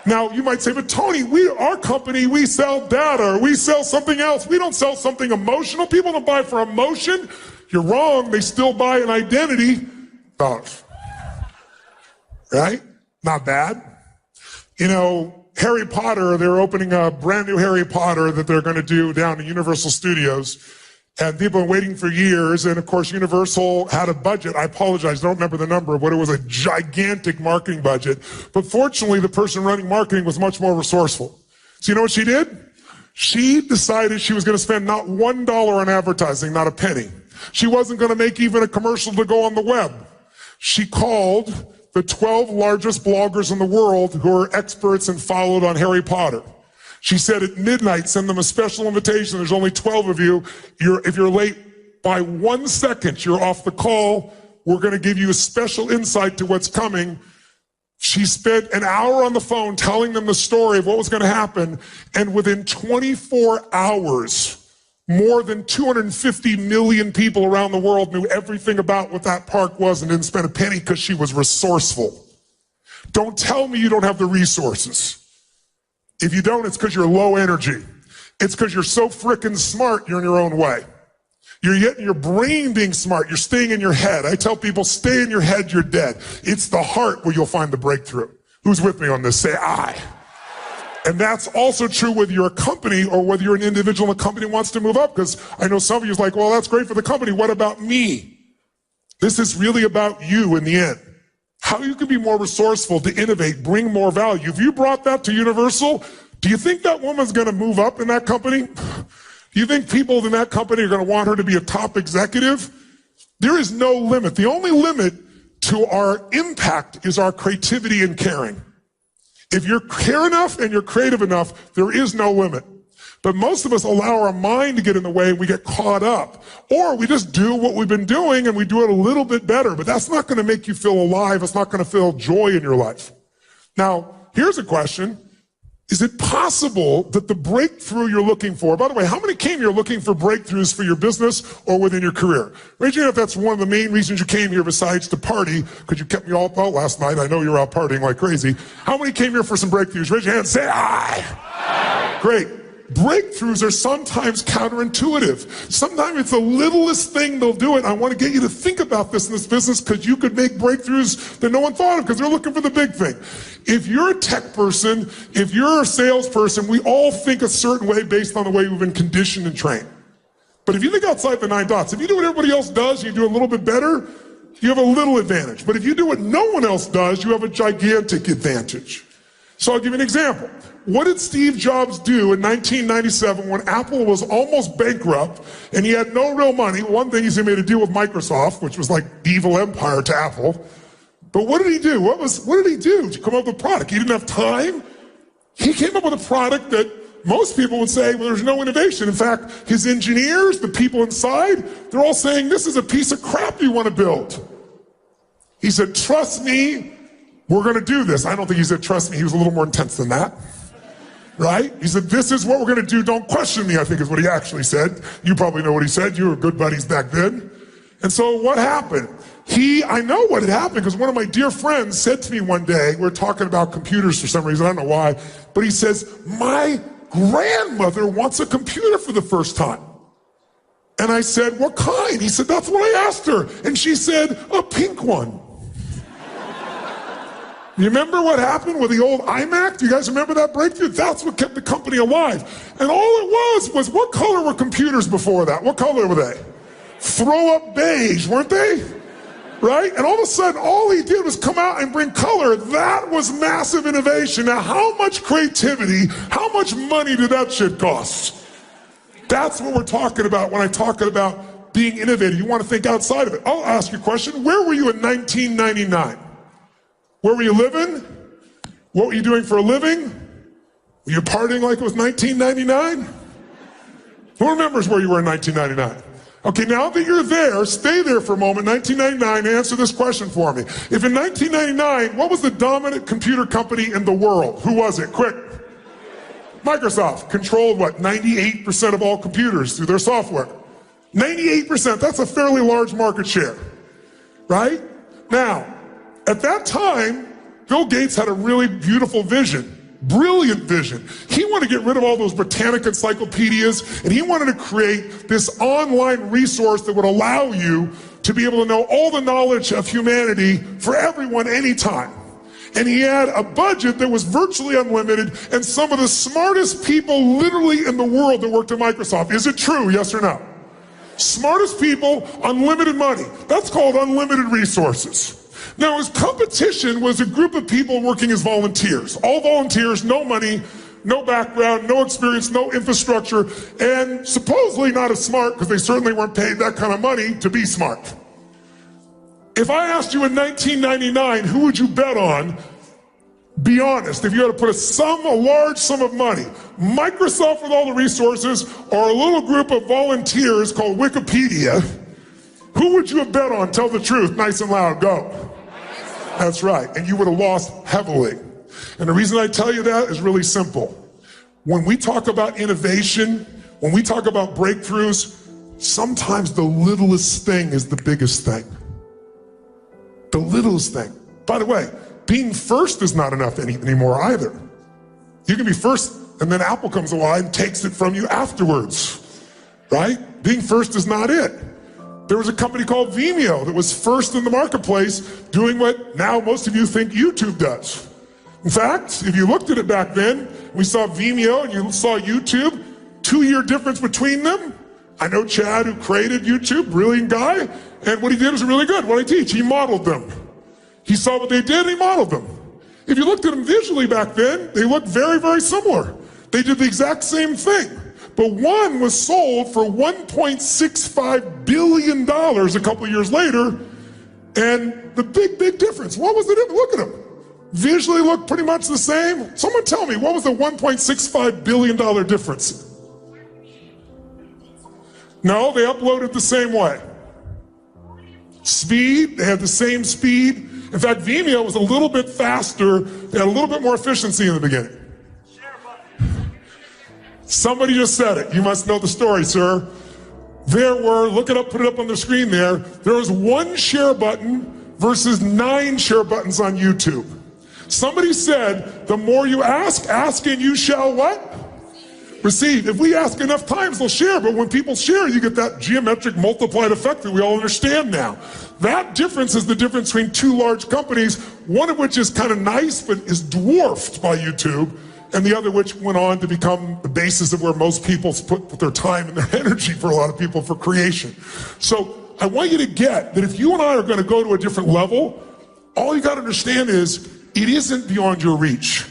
Now, you might say, but Tony, our company, we sell data, or we sell something else. We don't sell something emotional. People don't buy for emotion. You're wrong. They still buy an identity. Right? Not bad. Harry Potter, they're opening a brand new Harry Potter that they're going to do down in Universal Studios. And people have been waiting for years. And of course, Universal had a budget. I apologize, I don't remember the number, but it was a gigantic marketing budget. But fortunately, the person running marketing was much more resourceful. So you know what she did? She decided she was going to spend not $1 on advertising, not a penny. She wasn't going to make even a commercial to go on the web. She called the 12 largest bloggers in the world who are experts and followed on Harry Potter. She said at midnight, send them a special invitation. There's only 12 of you. If you're late by 1 second, you're off the call. We're going to give you a special insight to what's coming. She spent an hour on the phone telling them the story of what was going to happen. And within 24 hours, more than 250 million people around the world knew everything about what that park was and didn't spend a penny because she was resourceful. Don't tell me you don't have the resources. If you don't, it's because you're low energy. It's because you're so frickin' smart, you're in your own way. You're getting your brain being smart. You're staying in your head. I tell people, stay in your head, you're dead. It's the heart where you'll find the breakthrough. Who's with me on this? Say aye. And that's also true whether you're a company or whether you're an individual and a company wants to move up, because I know some of you is like, well, that's great for the company. What about me? This is really about you in the end. How you can be more resourceful to innovate, bring more value. If you brought that to Universal, do you think that woman's going to move up in that company? Do you think people in that company are going to want her to be a top executive? There is no limit. The only limit to our impact is our creativity and caring. If you care enough and you're creative enough, there is no limit. But most of us allow our mind to get in the way and we get caught up. Or we just do what we've been doing and we do it a little bit better. But that's not going to make you feel alive. It's not going to feel joy in your life. Now, here's a question. Is it possible that the breakthrough you're looking for, by the way, how many came here looking for breakthroughs for your business or within your career? Raise your hand if that's one of the main reasons you came here besides to party, because you kept me all up out last night. I know you were out partying like crazy. How many came here for some breakthroughs? Raise your hand, say aye. Aye. Great. Breakthroughs are sometimes counterintuitive. Sometimes it's the littlest thing they'll do it. I want to get you to think about this in this business because you could make breakthroughs that no one thought of because they're looking for the big thing. If you're a tech person, if you're a salesperson, we all think a certain way based on the way we've been conditioned and trained. But if you think outside the 9 dots, if you do what everybody else does, you do a little bit better, you have a little advantage. But if you do what no one else does, you have a gigantic advantage. So I'll give you an example. What did Steve Jobs do in 1997 when Apple was almost bankrupt and he had no real money? One thing is he made a deal with Microsoft, which was like the evil empire to Apple. But what did he do? What did he do to come up with a product? He didn't have time. He came up with a product that most people would say, well, there's no innovation. In fact, his engineers, the people inside, they're all saying, this is a piece of crap you want to build. He said, trust me, we're going to do this. I don't think he said, trust me. He was a little more intense than that. Right? He said, this is what we're going to do. Don't question me, I think is what he actually said. You probably know what he said. You were good buddies back then. And so what happened? I know what had happened because one of my dear friends said to me one day, we're talking about computers for some reason, I don't know why, but he says, my grandmother wants a computer for the first time. And I said, what kind? He said, that's what I asked her. And she said, a pink one. You remember what happened with the old iMac? Do you guys remember that breakthrough? That's what kept the company alive. And all it was what color were computers before that? What color were they? Throw up beige, weren't they? Right? And all of a sudden, all he did was come out and bring color. That was massive innovation. Now, how much creativity, how much money did that shit cost? That's what we're talking about when I talk about being innovative. You want to think outside of it. I'll ask you a question. Where were you in 1999? Where were you living? What were you doing for a living? Were you partying like it was 1999? Who remembers where you were in 1999? Okay, now that you're there, stay there for a moment. 1999, answer this question for me. If in 1999, what was the dominant computer company in the world? Who was it? Quick. Microsoft controlled what? 98% of all computers through their software. 98%, that's a fairly large market share, right? Now, at that time, Bill Gates had a really beautiful vision, brilliant vision. He wanted to get rid of all those Britannica encyclopedias, and he wanted to create this online resource that would allow you to be able to know all the knowledge of humanity for everyone anytime. And he had a budget that was virtually unlimited, and some of the smartest people literally in the world that worked at Microsoft. Is it true, yes or no? Smartest people, unlimited money. That's called unlimited resources. Now, his competition was a group of people working as volunteers. All volunteers, no money, no background, no experience, no infrastructure, and supposedly not as smart because they certainly weren't paid that kind of money to be smart. If I asked you in 1999, who would you bet on? Be honest, if you had to put a large sum of money, Microsoft with all the resources or a little group of volunteers called Wikipedia, who would you have bet on? Tell the truth, nice and loud, go. That's right, and you would have lost heavily. And the reason I tell you that is really simple. When we talk about innovation, when we talk about breakthroughs, sometimes the littlest thing is the biggest thing. The littlest thing. By the way, being first is not enough anymore either. You can be first, and then Apple comes along and takes it from you afterwards, right? Being first is not it. There was a company called Vimeo that was first in the marketplace doing what now most of you think YouTube does. In fact, if you looked at it back then, we saw Vimeo and you saw YouTube, 2-year difference between them. I know Chad who created YouTube, brilliant guy, and what he did was really good. What I teach, he modeled them. He saw what they did and he modeled them. If you looked at them visually back then, they looked very, very similar. They did the exact same thing. But one was sold for $1.65 billion a couple of years later, and the big, big difference. What was it? Look at them. Visually look pretty much the same. Someone tell me, what was the $1.65 billion difference? No, they uploaded the same way. Speed, they had the same speed. In fact, Vimeo was a little bit faster. They had a little bit more efficiency in the beginning. Somebody just said it. You must know the story, sir. There were, look it up, put it up on the screen there. There was 1 share button versus 9 share buttons on YouTube. Somebody said, the more you ask and you shall what? Receive. If we ask enough times, they'll share. But when people share, you get that geometric multiplied effect that we all understand now. That difference is the difference between 2 large companies, one of which is kind of nice, but is dwarfed by YouTube, and the other which went on to become the basis of where most people put their time and their energy for a lot of people for creation. So I want you to get that if you and I are going to go to a different level, all you got to understand is it isn't beyond your reach.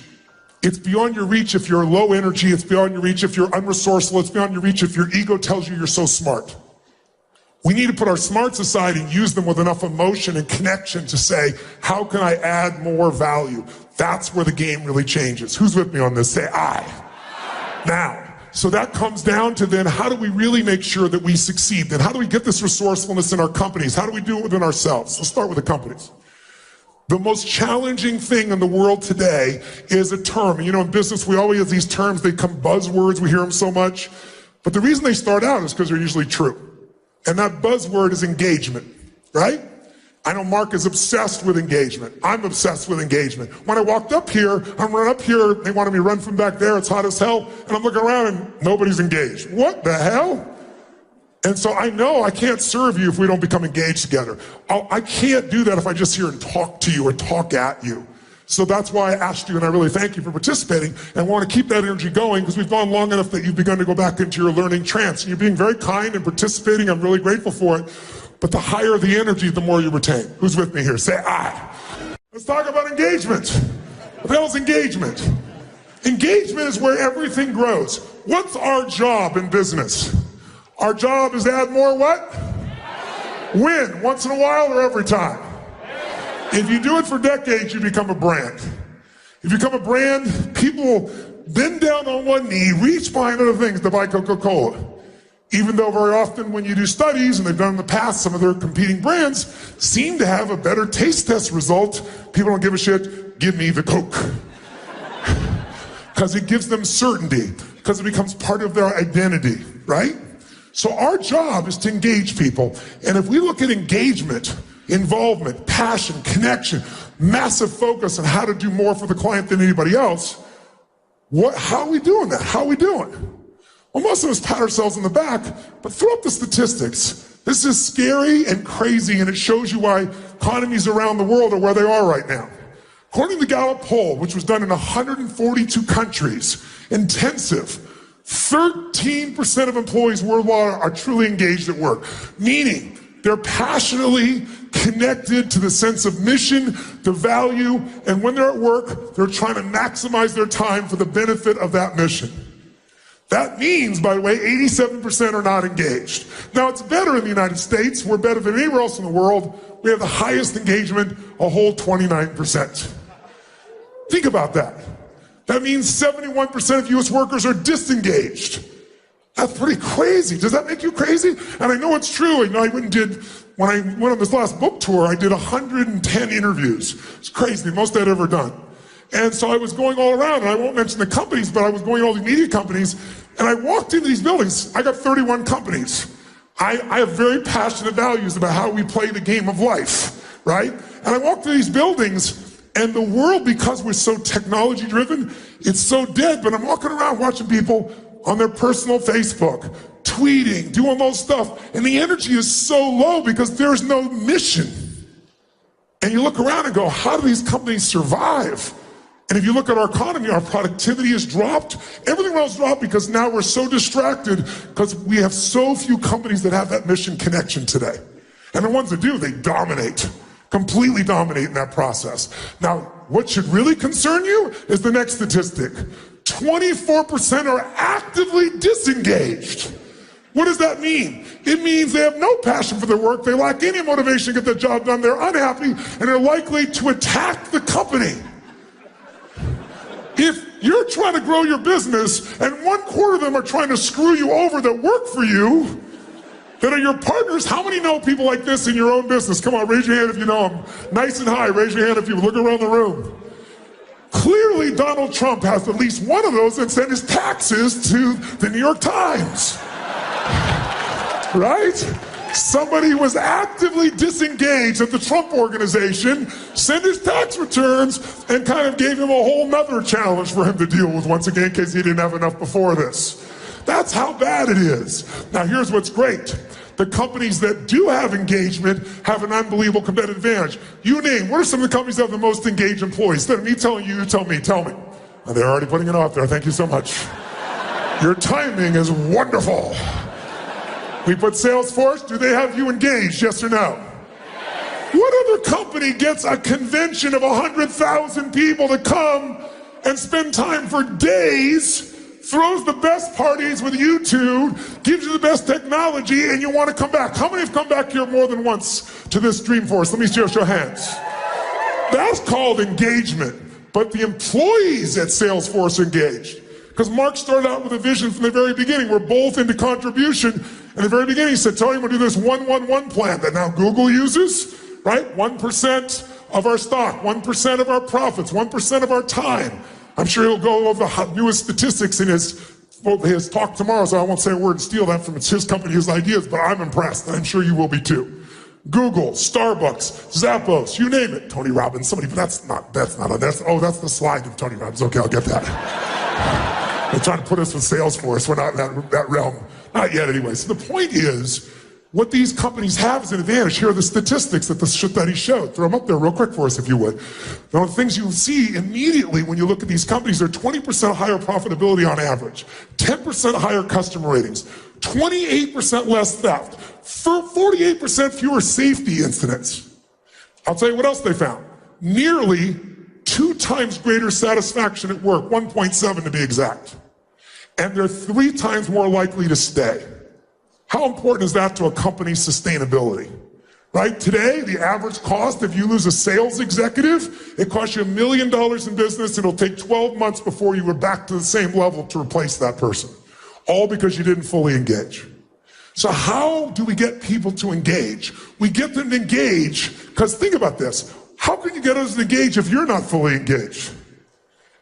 It's beyond your reach if you're low energy. It's beyond your reach if you're unresourceful. It's beyond your reach if your ego tells you you're so smart. We need to put our smarts aside and use them with enough emotion and connection to say, how can I add more value? That's where the game really changes. Who's with me on this? Say I. Now, so that comes down to then how do we really make sure that we succeed? Then how do we get this resourcefulness in our companies? How do we do it within ourselves? Let's start with the companies. The most challenging thing in the world today is a term. You know, in business, we always have these terms, they become buzzwords, we hear them so much. But the reason they start out is because they're usually true. And that buzzword is engagement, right? I know Mark is obsessed with engagement. I'm obsessed with engagement. When I walked up here, I'm running up here, they wanted me to run from back there, it's hot as hell, and I'm looking around and nobody's engaged. What the hell? And so I know I can't serve you if we don't become engaged together. I can't do that if I just hear and talk to you or talk at you. So that's why I asked you, and I really thank you for participating, and I want to keep that energy going because we've gone long enough that you've begun to go back into your learning trance. And you're being very kind and participating. I'm really grateful for it. But the higher the energy, the more you retain. Who's with me here? Say I. Let's talk about engagement. What the hell is engagement? Engagement is where everything grows. What's our job in business? Our job is to add more what? Win. Once in a while or every time? If you do it for decades, you become a brand. If you become a brand, people bend down on one knee, reach behind other things to buy Coca-Cola. Even though very often when you do studies, and they've done in the past, some of their competing brands seem to have a better taste test result. People don't give a shit, give me the Coke. Because it gives them certainty, because it becomes part of their identity, right? So our job is to engage people. And if we look at engagement, involvement, passion, connection, massive focus on how to do more for the client than anybody else, how are we doing that? How are we doing? Well, most of us pat ourselves on the back, but throw up the statistics. This is scary and crazy, and it shows you why economies around the world are where they are right now. According to the Gallup poll, which was done in 142 countries, intensive, 13% of employees worldwide are truly engaged at work, meaning they're passionately connected to the sense of mission, the value, and when they're at work, they're trying to maximize their time for the benefit of that mission. That means, by the way, 87% are not engaged. Now, it's better in the United States. We're better than anywhere else in the world. We have the highest engagement, a whole 29%. Think about that. That means 71% of US workers are disengaged. That's pretty crazy. Does that make you crazy? And I know it's true. You know, when I went on this last book tour, I did 110 interviews. It's crazy, the most I'd ever done. And so I was going all around, and I won't mention the companies, but I was going to all these media companies, and I walked into these buildings. I got 31 companies. I have very passionate values about how we play the game of life, right? And I walked through these buildings, and the world, because we're so technology driven, it's so dead, but I'm walking around watching people on their personal Facebook, tweeting, doing those stuff, and the energy is so low because there's no mission. And you look around and go, how do these companies survive? And if you look at our economy, our productivity has dropped. Everything else dropped because now we're so distracted because we have so few companies that have that mission connection today. And the ones that do, they dominate, completely dominate in that process. Now, what should really concern you is the next statistic. 24% are actively disengaged. What does that mean? It means they have no passion for their work, they lack any motivation to get the job done, they're unhappy, and they're likely to attack the company. If you're trying to grow your business and 1/4 of them are trying to screw you over that work for you, that are your partners, how many know people like this in your own business? Come on, raise your hand if you know them. Nice and high, raise your hand if you look around the room. Clearly, clearly Donald Trump has at least one of those and sent his taxes to the New York Times. Right? Somebody was actively disengaged at the Trump organization, sent his tax returns, and kind of gave him a whole nother challenge for him to deal with once again, in case he didn't have enough before this. That's how bad it is. Now here's what's great. The companies that do have engagement have an unbelievable competitive advantage. You name, what are some of the companies that have the most engaged employees? Instead of me telling you, you tell me. Oh, they're already putting it out there. Thank you so much. Your timing is wonderful. We put Salesforce. Do they have you engaged, yes or no? What other company gets a convention of 100,000 people to come and spend time for days, throws the best parties with you two, gives you the best technology, and you want to come back? How many have come back here more than once to this Dreamforce? Let me see your hands. That's called engagement. But the employees at Salesforce engaged. Because Mark started out with a vision from the very beginning. We're both into contribution. In the very beginning, he said, Tony, we'll do this 1-1-1 plan that now Google uses, right? 1% of our stock, 1% of our profits, 1% of our time. I'm sure he'll go over the newest statistics in his talk tomorrow, so I won't say a word and steal that from his company, his ideas, but I'm impressed, and I'm sure you will be too. Google, Starbucks, Zappos, you name it. Tony Robbins, somebody, but that's the slide of Tony Robbins. Okay, I'll get that. They're trying to put us with Salesforce. We're not in that realm. Not yet anyway. So the point is, what these companies have is an advantage. Here are the statistics that he showed. Throw them up there real quick for us if you would. One of the things you see immediately when you look at these companies, they're 20% higher profitability on average, 10% higher customer ratings, 28% less theft, 48% fewer safety incidents. I'll tell you what else they found. Nearly 2 times greater satisfaction at work, 1.7 to be exact. And they're 3 times more likely to stay. How important is that to a company's sustainability? Right? Today, the average cost, if you lose a sales executive, it costs you $1 million in business. It'll take 12 months before you are back to the same level to replace that person. All because you didn't fully engage. So how do we get people to engage? We get them to engage, because think about this. How can you get us to engage if you're not fully engaged?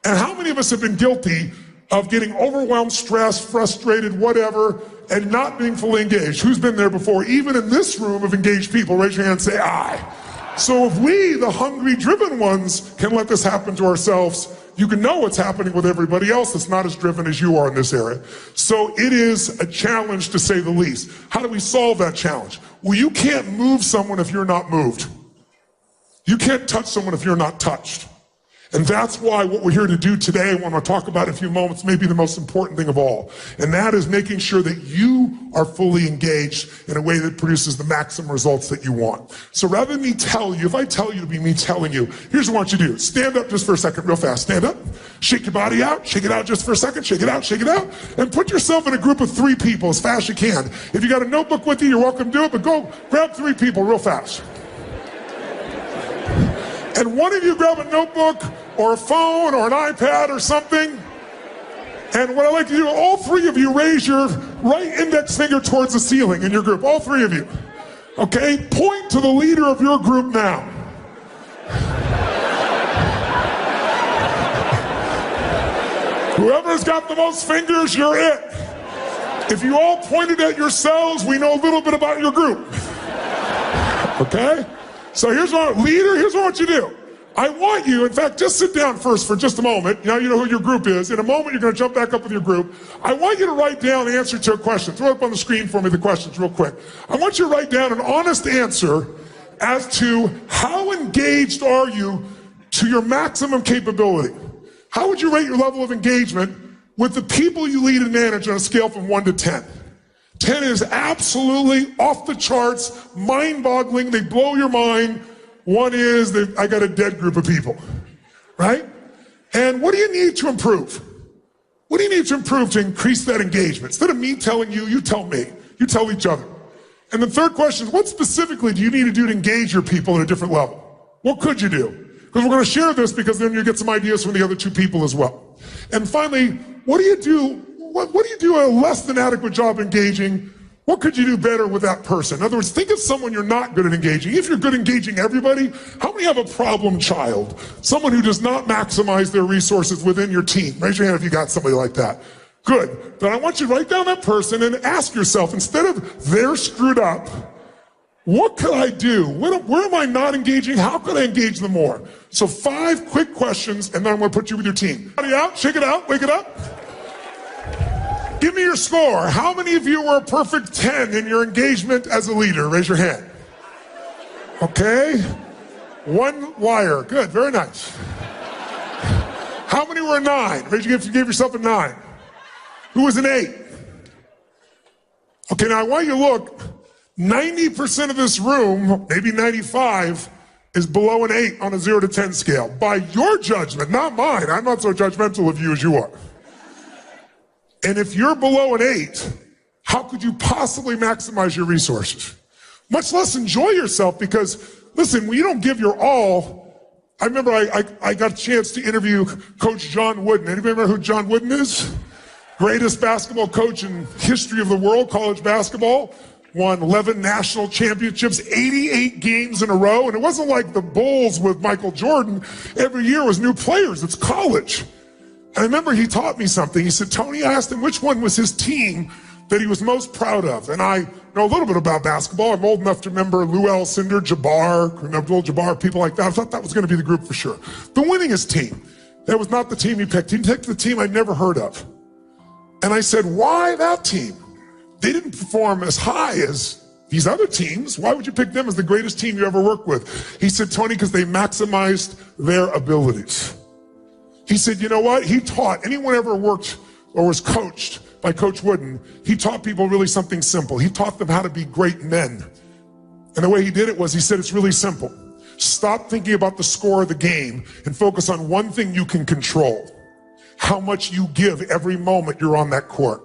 And how many of us have been guilty of getting overwhelmed, stressed, frustrated, whatever, and not being fully engaged? Who's been there before? Even in this room of engaged people, raise your hand and say, I. So if we, the hungry, driven ones, can let this happen to ourselves, you can know what's happening with everybody else that's not as driven as you are in this area. So it is a challenge, to say the least. How do we solve that challenge? Well, you can't move someone if you're not moved. You can't touch someone if you're not touched. And that's why what we're here to do today, I want to talk about in a few moments, may be the most important thing of all. And that is making sure that you are fully engaged in a way that produces the maximum results that you want. So rather than me tell you, if I tell you to be me telling you, here's what I want you to do. Stand up just for a second, real fast. Stand up, shake your body out, shake it out just for a second, shake it out, and put yourself in a group of 3 people as fast as you can. If you got a notebook with you, you're welcome to do it, but go grab 3 people real fast. And one of you grab a notebook or a phone or an iPad or something. And what I like to do, all 3 of you raise your right index finger towards the ceiling in your group. All 3 of you. Okay? Point to the leader of your group now. Whoever's got the most fingers, you're it. If you all pointed at yourselves, we know a little bit about your group. Okay? So here's what I want you to do. I want you, in fact, just sit down first for just a moment. Now you know who your group is. In a moment, you're going to jump back up with your group. I want you to write down the answer to a question. Throw it up on the screen for me, the questions, real quick. I want you to write down an honest answer as to how engaged are you to your maximum capability. How would you rate your level of engagement with the people you lead and manage on a scale from 1 to 10? 10 is absolutely off the charts, mind-boggling, they blow your mind. 1 is that I got a dead group of people, right? And what do you need to improve? What do you need to improve to increase that engagement? Instead of me telling you, you tell me. You tell each other. And the third question is, what specifically do you need to do to engage your people at a different level? What could you do? Because we're going to share this, because then you get some ideas from the other 2 people as well. And finally, what do you do a less than adequate job engaging What could you do better with that person? In other words, think of someone you're not good at engaging. If you're good at engaging everybody, how many have a problem child? Someone who does not maximize their resources within your team. Raise your hand if you got somebody like that. Good. Then I want you to write down that person and ask yourself, instead of they're screwed up, what could I do? Where am I not engaging? How could I engage them more? So 5 quick questions, and then I'm going to put you with your team. Body out, shake it out, wake it up. Give me your score. How many of you were a perfect 10 in your engagement as a leader? Raise your hand. Okay. 1 liar. Good, very nice. How many were a 9? Raise your hand if you gave yourself a 9. Who was an 8? Okay, now I want you to look. 90% of this room, maybe 95, is below an 8 on a 0 to 10 scale. By your judgment, not mine. I'm not so judgmental of you as you are. And if you're below an 8, how could you possibly maximize your resources? Much less enjoy yourself, because, listen, when you don't give your all, I remember I got a chance to interview Coach John Wooden. Anybody remember who John Wooden is? Greatest basketball coach in history of the world, college basketball. Won 11 national championships, 88 games in a row. And it wasn't like the Bulls with Michael Jordan. Every year was new players. It's college. And I remember he taught me something. He said, Tony, I asked him which one was his team that he was most proud of. And I know a little bit about basketball. I'm old enough to remember Lou Alcindor, Jabbar, Abdul-Jabbar, people like that. I thought that was going to be the group for sure. The winningest team. That was not the team he picked. He picked the team I'd never heard of. And I said, why that team? They didn't perform as high as these other teams. Why would you pick them as the greatest team you ever worked with? He said, Tony, because they maximized their abilities. He said, you know what? He taught, anyone ever worked or was coached by Coach Wooden, he taught people really something simple. He taught them how to be great men. And the way he did it was, he said, it's really simple. Stop thinking about the score of the game and focus on one thing you can control. How much you give every moment you're on that court.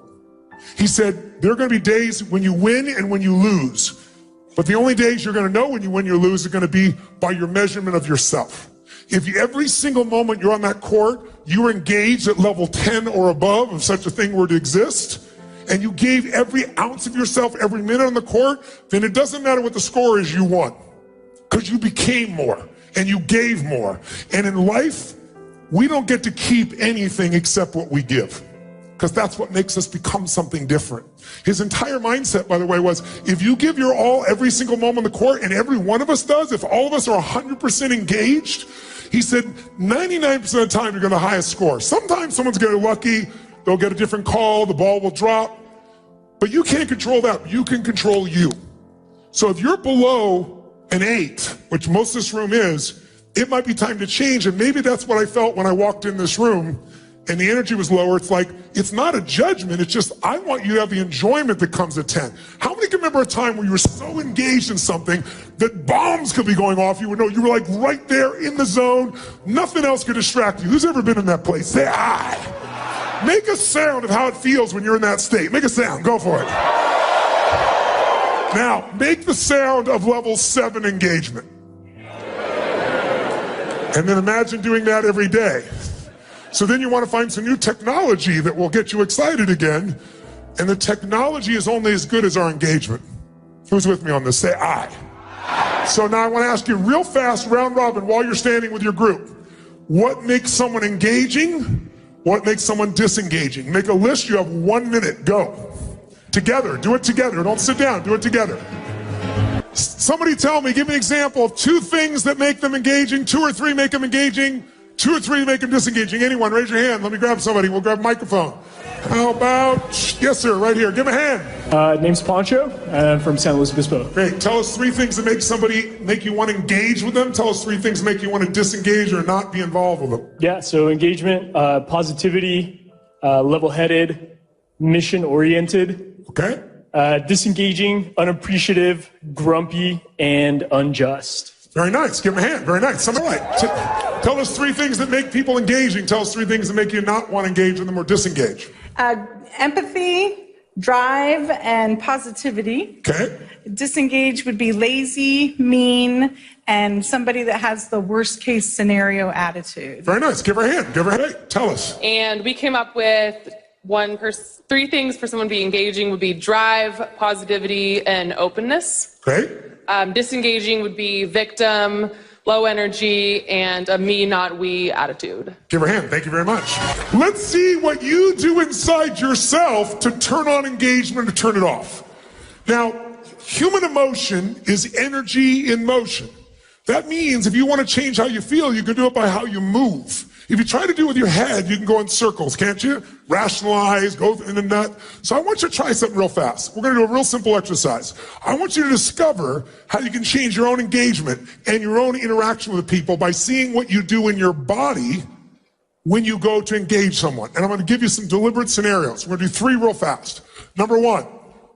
He said, there are going to be days when you win and when you lose. But the only days you're going to know when you win or lose are going to be by your measurement of yourself. If every single moment you're on that court, you're engaged at level 10 or above, if such a thing were to exist, and you gave every ounce of yourself every minute on the court, then it doesn't matter what the score is, you won. Because you became more and you gave more. And in life, we don't get to keep anything except what we give. Because that's what makes us become something different. His entire mindset, by the way, was if you give your all every single moment on the court, and every one of us does, if all of us are 100% engaged, he said 99% of the time you're going to the highest score. Sometimes someone's getting lucky, they'll get a different call, the ball will drop. But you can't control that. You can control you. So if you're below an 8, which most of this room is, it might be time to change. And maybe that's what I felt when I walked in this room and the energy was lower. It's like, it's not a judgment. It's just, I want you to have the enjoyment that comes at 10. How many can remember a time where you were so engaged in something that bombs could be going off? You would know, you were like right there in the zone. Nothing else could distract you. Who's ever been in that place? Say, "I." Make a sound of how it feels when you're in that state. Make a sound. Go for it. Now, make the sound of level 7 engagement. And then imagine doing that every day. So then you want to find some new technology that will get you excited again. And the technology is only as good as our engagement. Who's with me on this? Say "I." So now I want to ask you real fast, round robin, while you're standing with your group. What makes someone engaging? What makes someone disengaging? Make a list. You have 1 minute. Go. Together. Do it together. Don't sit down. Do it together. Somebody tell me, give me an example of 2 things that make them engaging. 2 or 3 make them engaging. 2 or 3 make them disengaging. Anyone, raise your hand. Let me grab somebody. We'll grab a microphone. How about, yes sir, right here. Give him a hand. Name's Poncho, and I'm from San Luis Obispo. Great. Tell us 3 things that make you want to engage with them. Tell us 3 things that make you want to disengage or not be involved with them. Yeah, so engagement, positivity, level-headed, mission-oriented. Okay. Disengaging, unappreciative, grumpy, and unjust. Very nice. Give him a hand. Very nice. Somebody right. Tell us 3 things that make people engaging. Tell us 3 things that make you not want to engage with them or disengage. Empathy, drive, and positivity. Okay. Disengage would be lazy, mean, and somebody that has the worst case scenario attitude. Very nice. Give her a hand. Give her a hand. Tell us. And we came up with three things for someone to be engaging would be drive, positivity, and openness. Great. Disengaging would be victim, low energy, and a me, not we attitude. Give her a hand. Thank you very much. Let's see what you do inside yourself to turn on engagement or turn it off. Now, human emotion is energy in motion. That means if you want to change how you feel, you can do it by how you move. If you try to do it with your head, you can go in circles, can't you? Rationalize, go in the nut. So I want you to try something real fast. We're going to do a real simple exercise. I want you to discover how you can change your own engagement and your own interaction with people by seeing what you do in your body when you go to engage someone. And I'm going to give you some deliberate scenarios. We're going to do three real fast. Number one,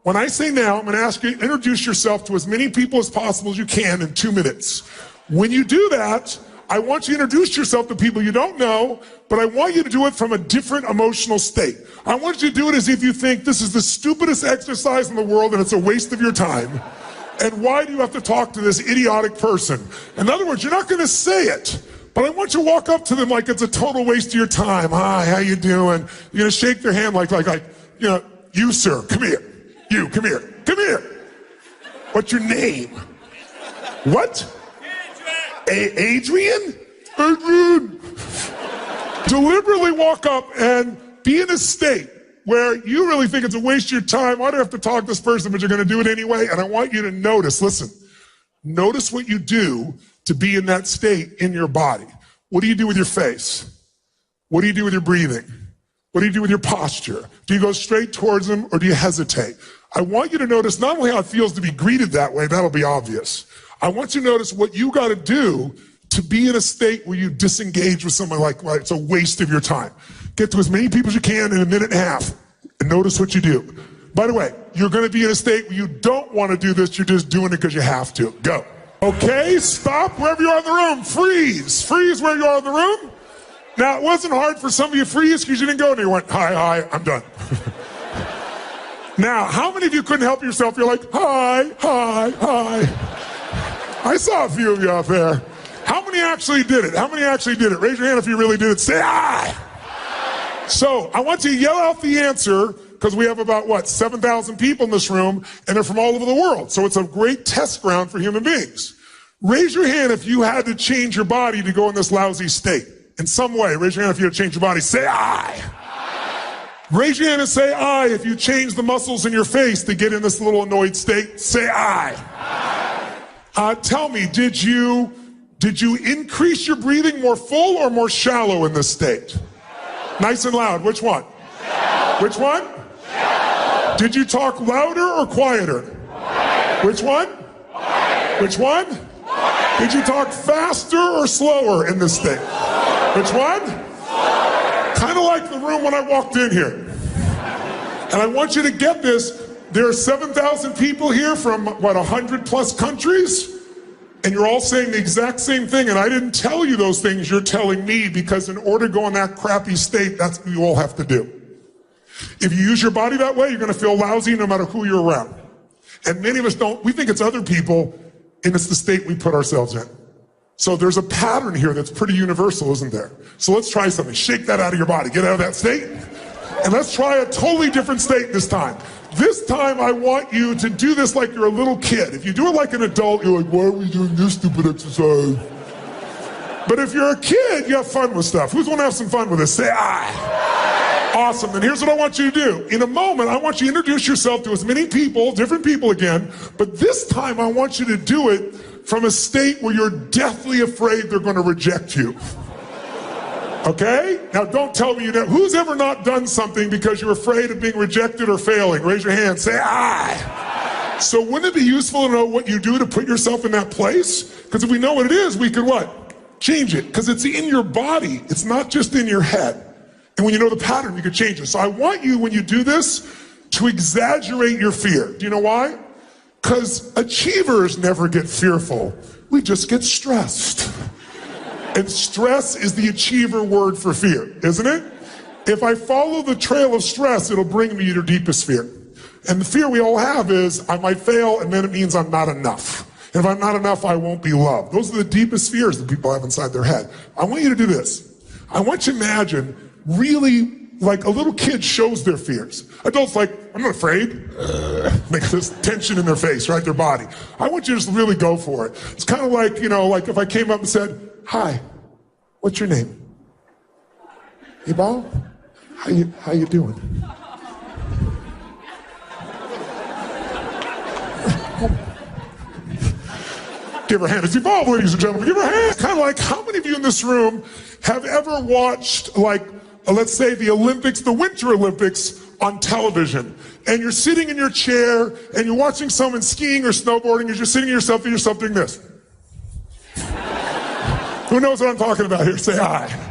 when I say now, I'm going to ask you to introduce yourself to as many people as possible as you can in 2 minutes. When you do that, I want you to introduce yourself to people you don't know, but I want you to do it from a different emotional state. I want you to do it as if you think this is the stupidest exercise in the world and it's a waste of your time. And why do you have to talk to this idiotic person? In other words, you're not going to say it, but I want you to walk up to them like it's a total waste of your time. Hi, how you doing? You're going to shake their hand like, you know, you, sir, come here. You, come here. Come here. What's your name? What? Adrian? Adrian. Deliberately walk up and be in a state where you really think it's a waste of your time. Why do I have to talk to this person, but you're going to do it anyway? And I want you to notice, listen, notice what you do to be in that state in your body. What do you do with your face? What do you do with your breathing? What do you do with your posture? Do you go straight towards them or do you hesitate? I want you to notice not only how it feels to be greeted that way, that'll be obvious. I want you to notice what you got to do to be in a state where you disengage with someone like it's a waste of your time. Get to as many people as you can in a minute and a half and notice what you do. By the way, you're going to be in a state where you don't want to do this. You're just doing it because you have to. Go. Okay, stop wherever you are in the room. Freeze. Freeze where you are in the room. Now, it wasn't hard for some of you to freeze because you didn't go and you went, hi, I'm done. Now, how many of you couldn't help yourself? You're like, hi. I saw a few of you out there. How many actually did it? How many actually did it? Raise your hand if you really did it. Say aye. So I want you to yell out the answer because we have about, 7,000 people in this room and they're from all over the world. So it's a great test ground for human beings. Raise your hand if you had to change your body to go in this lousy state. In some way, raise your hand if you had to change your body. Say aye. Raise your hand and say aye if you change the muscles in your face to get in this little annoyed state. Say aye. Tell me, did you increase your breathing more full or more shallow in this state? Nice and loud. Which one? Which one? Did you talk louder or quieter? Which one? Which one? Did you talk faster or slower in this state? Which one? Kind of like the room when I walked in here. And I want you to get this. There are 7,000 people here from, 100 plus countries? And you're all saying the exact same thing. And I didn't tell you those things. You're telling me because in order to go in that crappy state, that's what you all have to do. If you use your body that way, you're going to feel lousy no matter who you're around. And many of us don't. We think it's other people, and it's the state we put ourselves in. So there's a pattern here that's pretty universal, isn't there? So let's try something. Shake that out of your body. Get out of that state. And let's try a totally different state this time. This time I want you to do this like you're a little kid. If you do it like an adult, you're like, why are we doing this stupid exercise? But if you're a kid, you have fun with stuff. Who's want to have some fun with this? Say aye. Awesome. And here's what I want you to do. In a moment, I want you to introduce yourself to as many people, different people again, but this time I want you to do it from a state where you're deathly afraid they're going to reject you. Okay? Now don't tell me you know. Who's ever not done something because you're afraid of being rejected or failing? Raise your hand. Say aye. So wouldn't it be useful to know what you do to put yourself in that place? Because if we know what it is, we can what? Change it. Because it's in your body. It's not just in your head. And when you know the pattern, you can change it. So I want you, when you do this, to exaggerate your fear. Do you know why? Because achievers never get fearful. We just get stressed. And stress is the achiever word for fear, isn't it? If I follow the trail of stress, it'll bring me to your deepest fear. And the fear we all have is I might fail, and then it means I'm not enough. And if I'm not enough, I won't be loved. Those are the deepest fears that people have inside their head. I want you to do this. I want you to imagine really like a little kid shows their fears. Adults like, I'm not afraid. Make this tension in their face, right? Their body. I want you to just really go for it. It's kind of like, like if I came up and said, hi, what's your name? Ibal? How you doing? Give her a hand. It's Evolve, ladies and gentlemen. Give her a hand. Kind of like, how many of you in this room have ever watched, like, let's say the Olympics, the Winter Olympics on television, and you're sitting in your chair and you're watching someone skiing or snowboarding as you're sitting to yourself and you're doing this. Who knows what I'm talking about here? Say aye.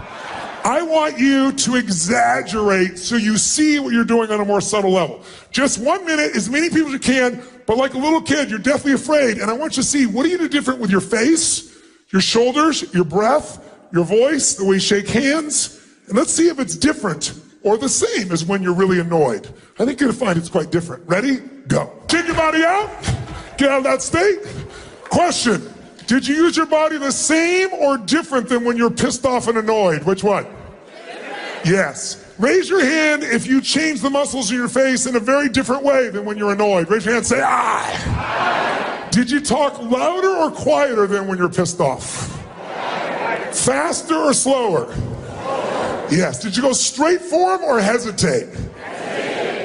I want you to exaggerate so you see what you're doing on a more subtle level. Just 1 minute, as many people as you can, but like a little kid, you're deathly afraid. And I want you to see, what do you do different with your face, your shoulders, your breath, your voice, the way you shake hands? And let's see if it's different or the same as when you're really annoyed. I think you're gonna find it's quite different. Ready? Go. Shake your body out. Get out of that state. Question. Did you use your body the same or different than when you're pissed off and annoyed? Which one? Yes. Raise your hand if you change the muscles in your face in a very different way than when you're annoyed. Raise your hand, say aye. Did you talk louder or quieter than when you're pissed off? Faster or slower? Yes. Did you go straight for him or hesitate?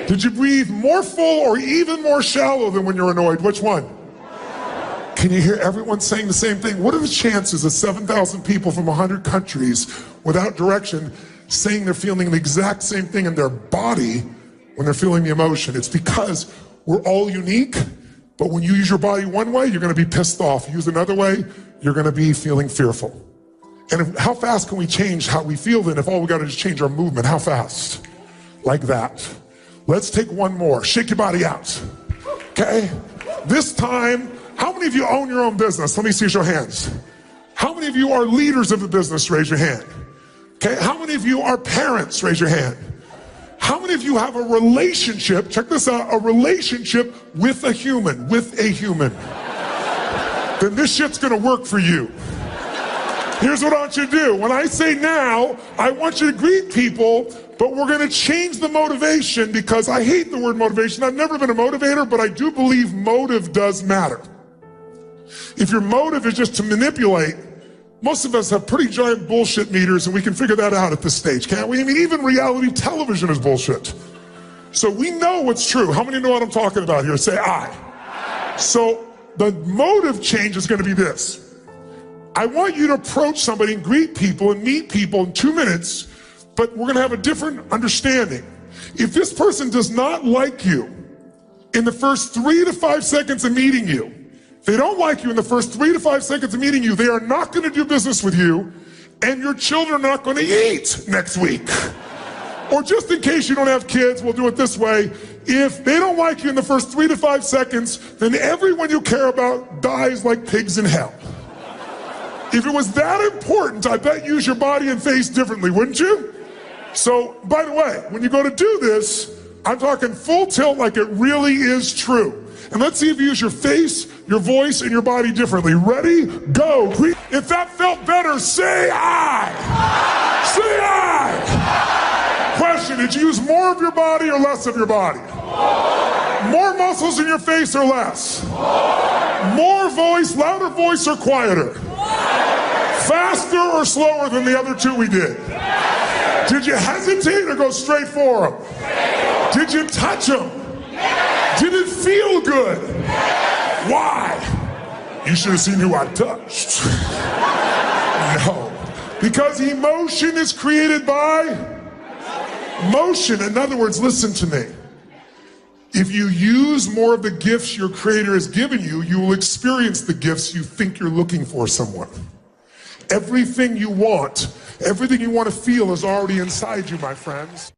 Did you breathe more full or even more shallow than when you're annoyed? Which one? Can you hear everyone saying the same thing? What are the chances of 7,000 people from 100 countries without direction saying they're feeling the exact same thing in their body when they're feeling the emotion? It's because we're all unique, but when you use your body one way, you're gonna be pissed off. Use another way, you're gonna be feeling fearful. And how fast can we change how we feel then if all we gotta do is change our movement? How fast? Like that. Let's take one more. Shake your body out, okay? This time, how many of you own your own business? Let me see your hands. How many of you are leaders of the business? Raise your hand. Okay, how many of you are parents? Raise your hand. How many of you have a relationship, check this out, a relationship with a human, Then this shit's gonna work for you. Here's what I want you to do. When I say now, I want you to greet people, but we're gonna change the motivation because I hate the word motivation. I've never been a motivator, but I do believe motive does matter. If your motive is just to manipulate, most of us have pretty giant bullshit meters and we can figure that out at this stage, can't we? I mean, even reality television is bullshit. So we know what's true. How many know what I'm talking about here? Say aye. So the motive change is gonna be this. I want you to approach somebody and greet people and meet people in 2 minutes, but we're gonna have a different understanding. If this person does not like you in the first 3 to 5 seconds of meeting you, if they don't like you in the first 3 to 5 seconds of meeting you, they are not gonna do business with you, and your children are not gonna eat next week. Or just in case you don't have kids, we'll do it this way. If they don't like you in the first 3 to 5 seconds, then everyone you care about dies like pigs in hell. If it was that important, I bet you use your body and face differently, wouldn't you? So, by the way, when you go to do this, I'm talking full tilt like it really is true. And let's see if you use your face, your voice, and your body differently. Ready? Go. If that felt better, say aye. Say aye. Question, did you use more of your body or less of your body? More muscles in your face or less? More voice, louder voice or quieter? Faster or slower than the other two we did? Did you hesitate or go straight for them? Did you touch them? Did it feel good? Why? You should have seen who I touched. No. Because emotion is created by motion. In other words, listen to me. If you use more of the gifts your Creator has given you, you will experience the gifts you think you're looking for somewhere. Everything you want to feel is already inside you, my friends.